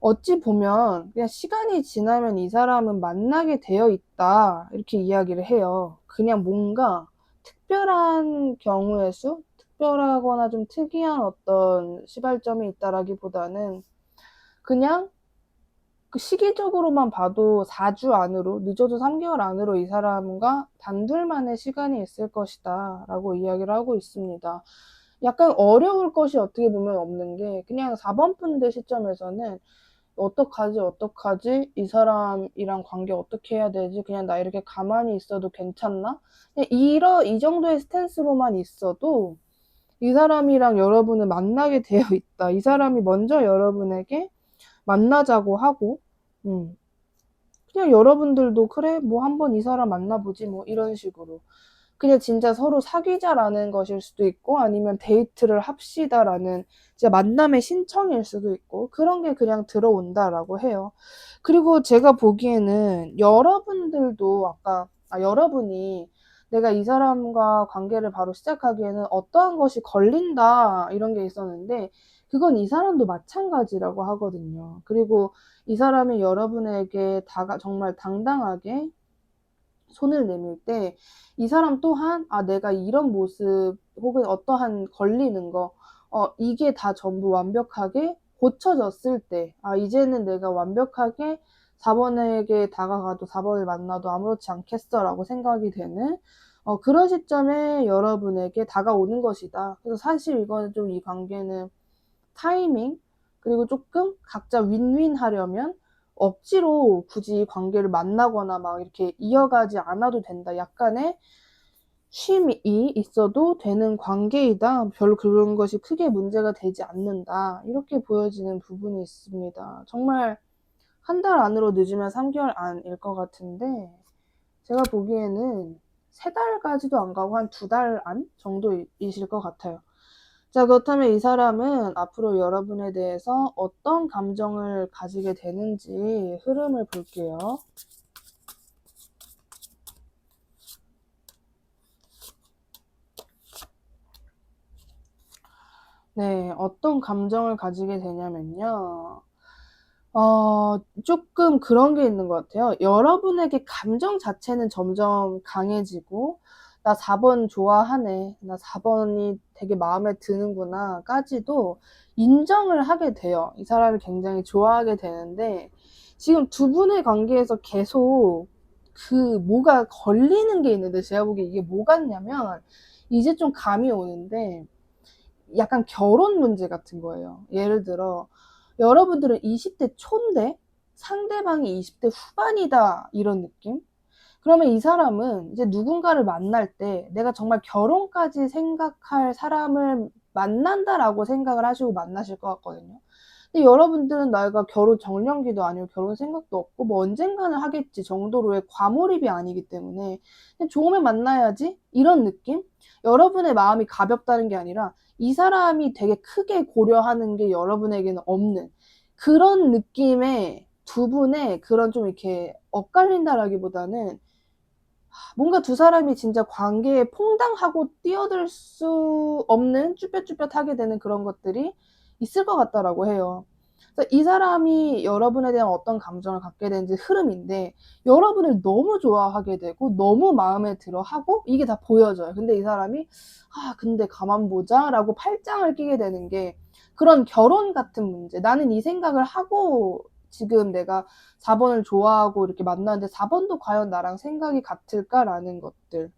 어찌 보면 그냥 시간이 지나면 이 사람은 만나게 되어 있다, 이렇게 이야기를 해요. 그냥 뭔가 특별한 경우의 수, 특별하거나 좀 특이한 어떤 시발점이 있다라기보다는 그냥 그 시기적으로만 봐도 4주 안으로, 늦어도 3개월 안으로 이 사람과 단둘만의 시간이 있을 것이다 라고 이야기를 하고 있습니다. 약간 어려울 것이 어떻게 보면 없는 게, 그냥 4번 분들 시점에서는 어떡하지? 이 사람이랑 관계 어떻게 해야 되지? 그냥 나 이렇게 가만히 있어도 괜찮나? 이 정도의 스탠스로만 있어도 이 사람이랑 여러분을 만나게 되어 있다. 이 사람이 먼저 여러분에게 만나자고 하고, 그냥 여러분들도 그래, 뭐 한번 이 사람 만나보지, 뭐 이런 식으로. 그냥 진짜 서로 사귀자라는 것일 수도 있고, 아니면 데이트를 합시다라는 진짜 만남의 신청일 수도 있고, 그런 게 그냥 들어온다라고 해요. 그리고 제가 보기에는 여러분들도 여러분이 내가 이 사람과 관계를 바로 시작하기에는 어떠한 것이 걸린다, 이런 게 있었는데, 그건 이 사람도 마찬가지라고 하거든요. 그리고 이 사람이 여러분에게 정말 당당하게 손을 내밀 때, 이 사람 또한 내가 이런 모습 혹은 어떠한 걸리는 거, 이게 다 전부 완벽하게 고쳐졌을 때, 이제는 내가 완벽하게 4번에게 다가가도 4번을 만나도 아무렇지 않겠어 라고 생각이 되는 그런 시점에 여러분에게 다가오는 것이다. 그래서 사실 이거는 좀, 이 관계는 타이밍, 그리고 조금 각자 윈윈 하려면 억지로 굳이 관계를 만나거나 막 이렇게 이어가지 않아도 된다, 약간의 쉼이 있어도 되는 관계이다, 별로 그런 것이 크게 문제가 되지 않는다, 이렇게 보여지는 부분이 있습니다. 정말 한 달 안으로 늦으면 3개월 안일 것 같은데, 제가 보기에는 3달까지도 안 가고 한 2달 안 정도이실 것 같아요. 자, 그렇다면 이 사람은 앞으로 여러분에 대해서 어떤 감정을 가지게 되는지 흐름을 볼게요. 네, 어떤 감정을 가지게 되냐면요. 조금 그런 게 있는 것 같아요. 여러분에게 감정 자체는 점점 강해지고, 나 4번 좋아하네, 나 4번이 되게 마음에 드는구나 까지도 인정을 하게 돼요. 이 사람을 굉장히 좋아하게 되는데, 지금 두 분의 관계에서 계속 뭐가 걸리는 게 있는데, 제가 보기에 이게 뭐 같냐면, 이제 좀 감이 오는데, 약간 결혼 문제 같은 거예요. 예를 들어 여러분들은 20대 초인데 상대방이 20대 후반이다, 이런 느낌? 그러면 이 사람은 이제 누군가를 만날 때 내가 정말 결혼까지 생각할 사람을 만난다라고 생각을 하시고 만나실 것 같거든요. 근데 여러분들은 나이가 결혼 정년기도 아니고 결혼 생각도 없고 뭐 언젠가는 하겠지 정도로의 과몰입이 아니기 때문에 그냥 좋으면 만나야지, 이런 느낌? 여러분의 마음이 가볍다는 게 아니라 이 사람이 되게 크게 고려하는 게 여러분에게는 없는 그런 느낌의 두 분의 그런, 좀 이렇게 엇갈린다라기보다는 뭔가 두 사람이 진짜 관계에 퐁당하고 뛰어들 수 없는, 쭈뼛쭈뼛하게 되는 그런 것들이 있을 것 같다라고 해요. 그래서 이 사람이 여러분에 대한 어떤 감정을 갖게 되는지 흐름인데, 여러분을 너무 좋아하게 되고 너무 마음에 들어 하고 이게 다 보여져요. 근데 이 사람이 근데 가만 보자 라고 팔짱을 끼게 되는 게 그런 결혼 같은 문제. 나는 이 생각을 하고 지금 내가 4번을 좋아하고 이렇게 만나는데 4번도 과연 나랑 생각이 같을까라는 것들.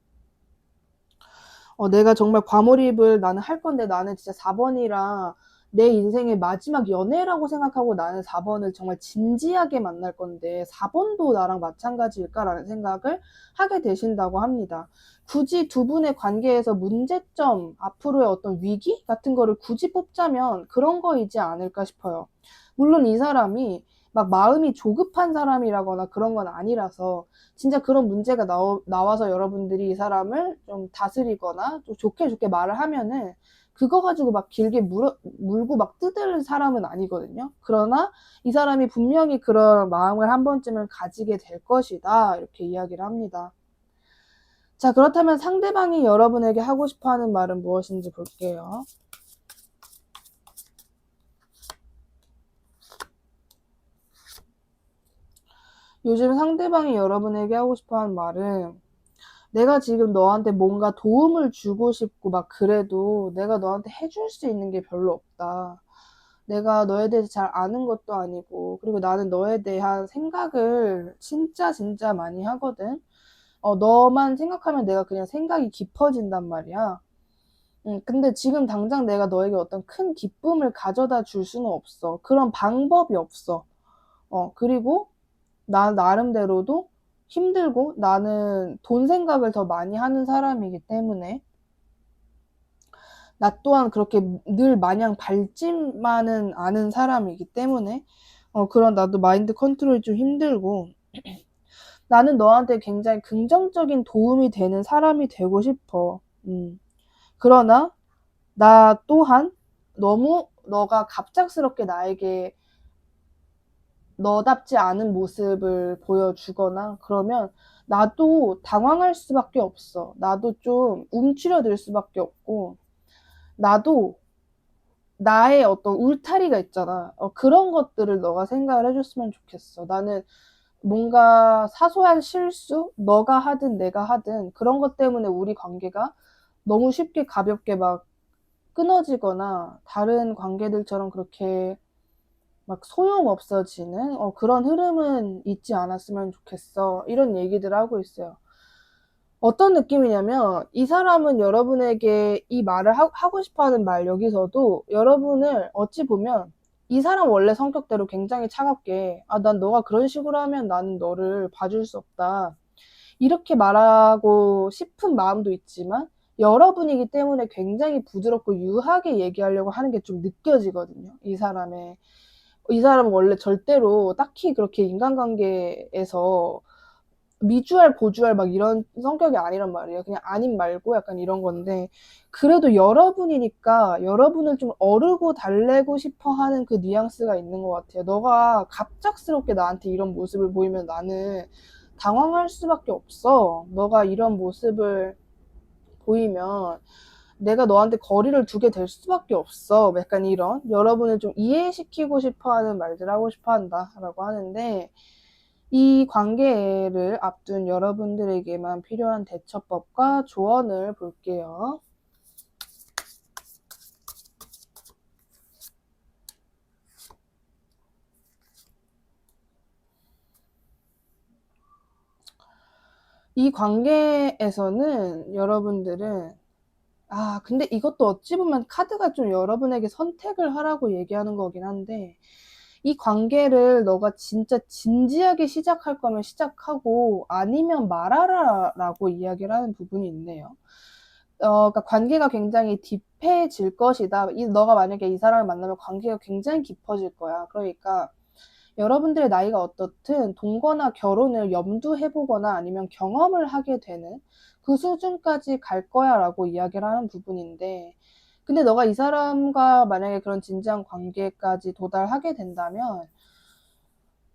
내가 정말 과몰입을 나는 할 건데 나는 진짜 4번이랑 내 인생의 마지막 연애라고 생각하고 나는 4번을 정말 진지하게 만날 건데 4번도 나랑 마찬가지일까라는 생각을 하게 되신다고 합니다. 굳이 두 분의 관계에서 문제점, 앞으로의 어떤 위기 같은 거를 굳이 뽑자면 그런 거이지 않을까 싶어요. 물론 이 사람이 막 마음이 조급한 사람이라거나 그런 건 아니라서 진짜 그런 문제가 나와서 여러분들이 이 사람을 좀 다스리거나 좀 좋게 말을 하면은 그거 가지고 막 길게 물고 막 뜯을 사람은 아니거든요. 그러나 이 사람이 분명히 그런 마음을 한 번쯤은 가지게 될 것이다. 이렇게 이야기를 합니다. 자, 그렇다면 상대방이 여러분에게 하고 싶어 하는 말은 무엇인지 볼게요. 요즘 상대방이 여러분에게 하고 싶어 하는 말은 내가 지금 너한테 뭔가 도움을 주고 싶고 막 그래도 내가 너한테 해줄 수 있는 게 별로 없다. 내가 너에 대해서 잘 아는 것도 아니고, 그리고 나는 너에 대한 생각을 진짜 많이 하거든. 너만 생각하면 내가 그냥 생각이 깊어진단 말이야. 근데 지금 당장 내가 너에게 어떤 큰 기쁨을 가져다 줄 수는 없어. 그런 방법이 없어. 그리고 나 나름대로도 힘들고 나는 돈 생각을 더 많이 하는 사람이기 때문에 나 또한 그렇게 늘 마냥 밝지만은 않은 사람이기 때문에 그런 나도 마인드 컨트롤이 좀 힘들고 나는 너한테 굉장히 긍정적인 도움이 되는 사람이 되고 싶어. 그러나 나 또한 너무 너가 갑작스럽게 나에게 너답지 않은 모습을 보여주거나 그러면 나도 당황할 수밖에 없어. 나도 좀 움츠려들 수밖에 없고 나도 나의 어떤 울타리가 있잖아. 그런 것들을 너가 생각을 해줬으면 좋겠어. 나는 뭔가 사소한 실수, 너가 하든 내가 하든 그런 것 때문에 우리 관계가 너무 쉽게 가볍게 막 끊어지거나 다른 관계들처럼 그렇게 막 소용없어지는 그런 흐름은 있지 않았으면 좋겠어. 이런 얘기들을 하고 있어요. 어떤 느낌이냐면 이 사람은 여러분에게 이 말을 하고 싶어하는 말 여기서도 여러분을 어찌 보면 이 사람 원래 성격대로 굉장히 차갑게 난 너가 그런 식으로 하면 나는 너를 봐줄 수 없다. 이렇게 말하고 싶은 마음도 있지만 여러분이기 때문에 굉장히 부드럽고 유하게 얘기하려고 하는 게 좀 느껴지거든요. 이 사람은 원래 절대로 딱히 그렇게 인간관계에서 미주알 고주알 막 이런 성격이 아니란 말이에요. 그냥 아님 말고 약간 이런 건데 그래도 여러분이니까 여러분을 좀 어르고 달래고 싶어 하는 그 뉘앙스가 있는 것 같아요. 너가 갑작스럽게 나한테 이런 모습을 보이면 나는 당황할 수밖에 없어. 너가 이런 모습을 보이면 내가 너한테 거리를 두게 될 수밖에 없어. 약간 이런 여러분을 좀 이해시키고 싶어 하는 말들 하고 싶어 한다 라고 하는데 이 관계를 앞둔 여러분들에게만 필요한 대처법과 조언을 볼게요. 이 관계에서는 여러분들은 근데 이것도 어찌 보면 카드가 좀 여러분에게 선택을 하라고 얘기하는 거긴 한데 이 관계를 너가 진짜 진지하게 시작할 거면 시작하고 아니면 말아라 라고 이야기를 하는 부분이 있네요. 그러니까 관계가 굉장히 딥해질 것이다. 너가 만약에 이 사람을 만나면 관계가 굉장히 깊어질 거야. 그러니까 여러분들의 나이가 어떻든 동거나 결혼을 염두해보거나 아니면 경험을 하게 되는 그 수준까지 갈 거야 라고 이야기를 하는 부분인데 근데 너가 이 사람과 만약에 그런 진지한 관계까지 도달하게 된다면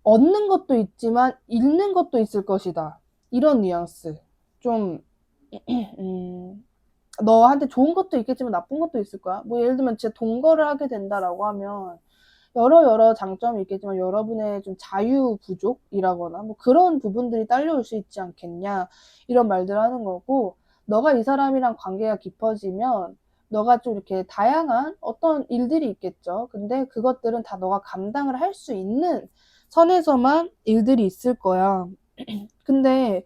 얻는 것도 있지만 잃는 것도 있을 것이다. 이런 뉘앙스. 좀 너한테 좋은 것도 있겠지만 나쁜 것도 있을 거야. 뭐 예를 들면 진짜 동거를 하게 된다라고 하면 여러 장점이 있겠지만 여러분의 좀 자유 부족이라거나 뭐 그런 부분들이 딸려올 수 있지 않겠냐, 이런 말들을 하는 거고, 너가 이 사람이랑 관계가 깊어지면 너가 좀 이렇게 다양한 어떤 일들이 있겠죠. 근데 그것들은 다 너가 감당을 할 수 있는 선에서만 일들이 있을 거야. 근데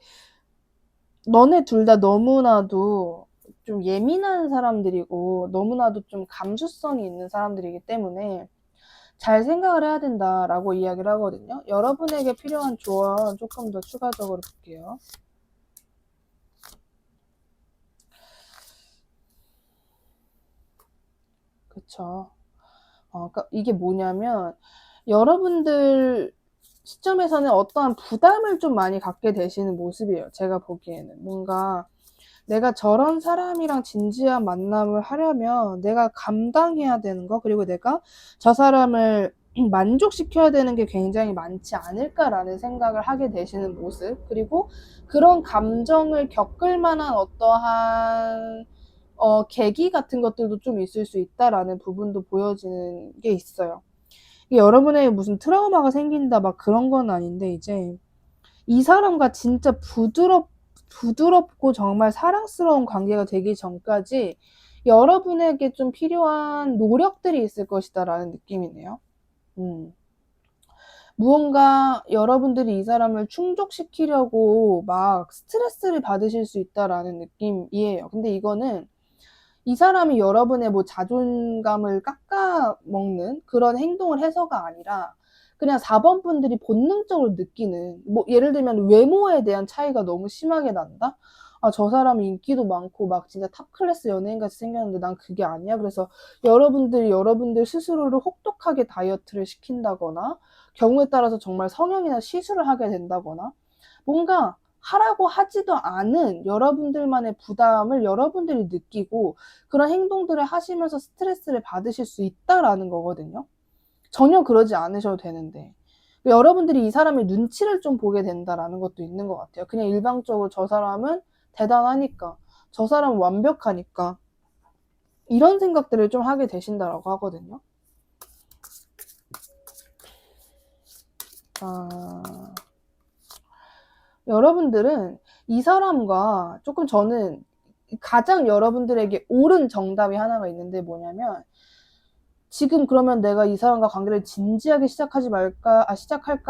너네 둘 다 너무나도 좀 예민한 사람들이고 너무나도 좀 감수성이 있는 사람들이기 때문에 잘 생각을 해야 된다라고 이야기를 하거든요. 여러분에게 필요한 조언 조금 더 추가적으로 볼게요. 그쵸. 그러니까 이게 뭐냐면, 여러분들 시점에서는 어떠한 부담을 좀 많이 갖게 되시는 모습이에요. 제가 보기에는 뭔가 내가 저런 사람이랑 진지한 만남을 하려면 내가 감당해야 되는 거, 그리고 내가 저 사람을 만족시켜야 되는 게 굉장히 많지 않을까라는 생각을 하게 되시는 모습, 그리고 그런 감정을 겪을 만한 어떠한 계기 같은 것들도 좀 있을 수 있다라는 부분도 보여지는 게 있어요. 이게 여러분에게 무슨 트라우마가 생긴다 막 그런 건 아닌데, 이제 이 사람과 진짜 부드럽고 정말 사랑스러운 관계가 되기 전까지 여러분에게 좀 필요한 노력들이 있을 것이다라는 느낌이네요. 무언가 여러분들이 이 사람을 충족시키려고 막 스트레스를 받으실 수 있다라는 느낌이에요. 근데 이거는 이 사람이 여러분의 뭐 자존감을 깎아먹는 그런 행동을 해서가 아니라 그냥 4번 분들이 본능적으로 느끼는, 뭐 예를 들면 외모에 대한 차이가 너무 심하게 난다? 아, 저 사람이 인기도 많고 막 진짜 탑 클래스 연예인같이 생겼는데 난 그게 아니야. 그래서 여러분들 스스로를 혹독하게 다이어트를 시킨다거나, 경우에 따라서 정말 성형이나 시술을 하게 된다거나, 뭔가 하라고 하지도 않은 여러분들만의 부담을 여러분들이 느끼고 그런 행동들을 하시면서 스트레스를 받으실 수 있다라는 거거든요. 전혀 그러지 않으셔도 되는데 여러분들이 이 사람의 눈치를 좀 보게 된다라는 것도 있는 것 같아요. 그냥 일방적으로 저 사람은 대단하니까, 저 사람은 완벽하니까, 이런 생각들을 좀 하게 되신다라고 하거든요. 여러분들은 이 사람과 조금, 저는 가장 여러분들에게 옳은 정답이 하나가 있는데, 뭐냐면 지금 그러면 내가 이 사람과 관계를 진지하게 시작할까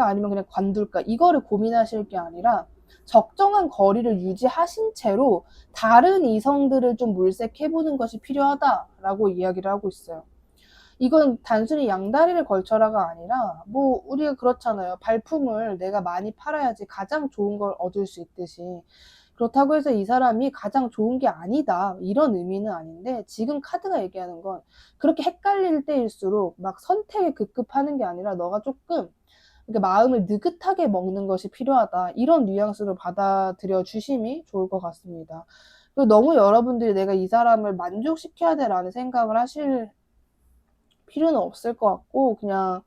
아니면 그냥 관둘까, 이거를 고민하실 게 아니라 적정한 거리를 유지하신 채로 다른 이성들을 좀 물색해보는 것이 필요하다라고 이야기를 하고 있어요. 이건 단순히 양다리를 걸쳐라가 아니라, 뭐 우리가 그렇잖아요. 발품을 내가 많이 팔아야지 가장 좋은 걸 얻을 수 있듯이, 그렇다고 해서 이 사람이 가장 좋은 게 아니다, 이런 의미는 아닌데, 지금 카드가 얘기하는 건 그렇게 헷갈릴 때일수록 막 선택에 급급하는 게 아니라 너가 조금 이렇게 마음을 느긋하게 먹는 것이 필요하다, 이런 뉘앙스로 받아들여 주심이 좋을 것 같습니다. 그리고 너무 여러분들이 내가 이 사람을 만족시켜야 돼라는 생각을 하실 필요는 없을 것 같고, 그냥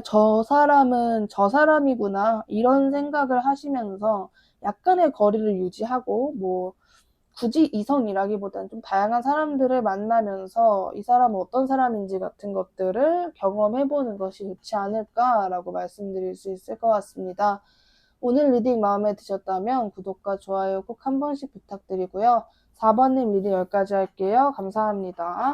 저 사람은 저 사람이구나, 이런 생각을 하시면서 약간의 거리를 유지하고, 뭐 굳이 이성이라기보다는 좀 다양한 사람들을 만나면서 이 사람은 어떤 사람인지 같은 것들을 경험해보는 것이 좋지 않을까라고 말씀드릴 수 있을 것 같습니다. 오늘 리딩 마음에 드셨다면 구독과 좋아요 꼭 한 번씩 부탁드리고요. 4번님 리딩 여기까지 할게요. 감사합니다.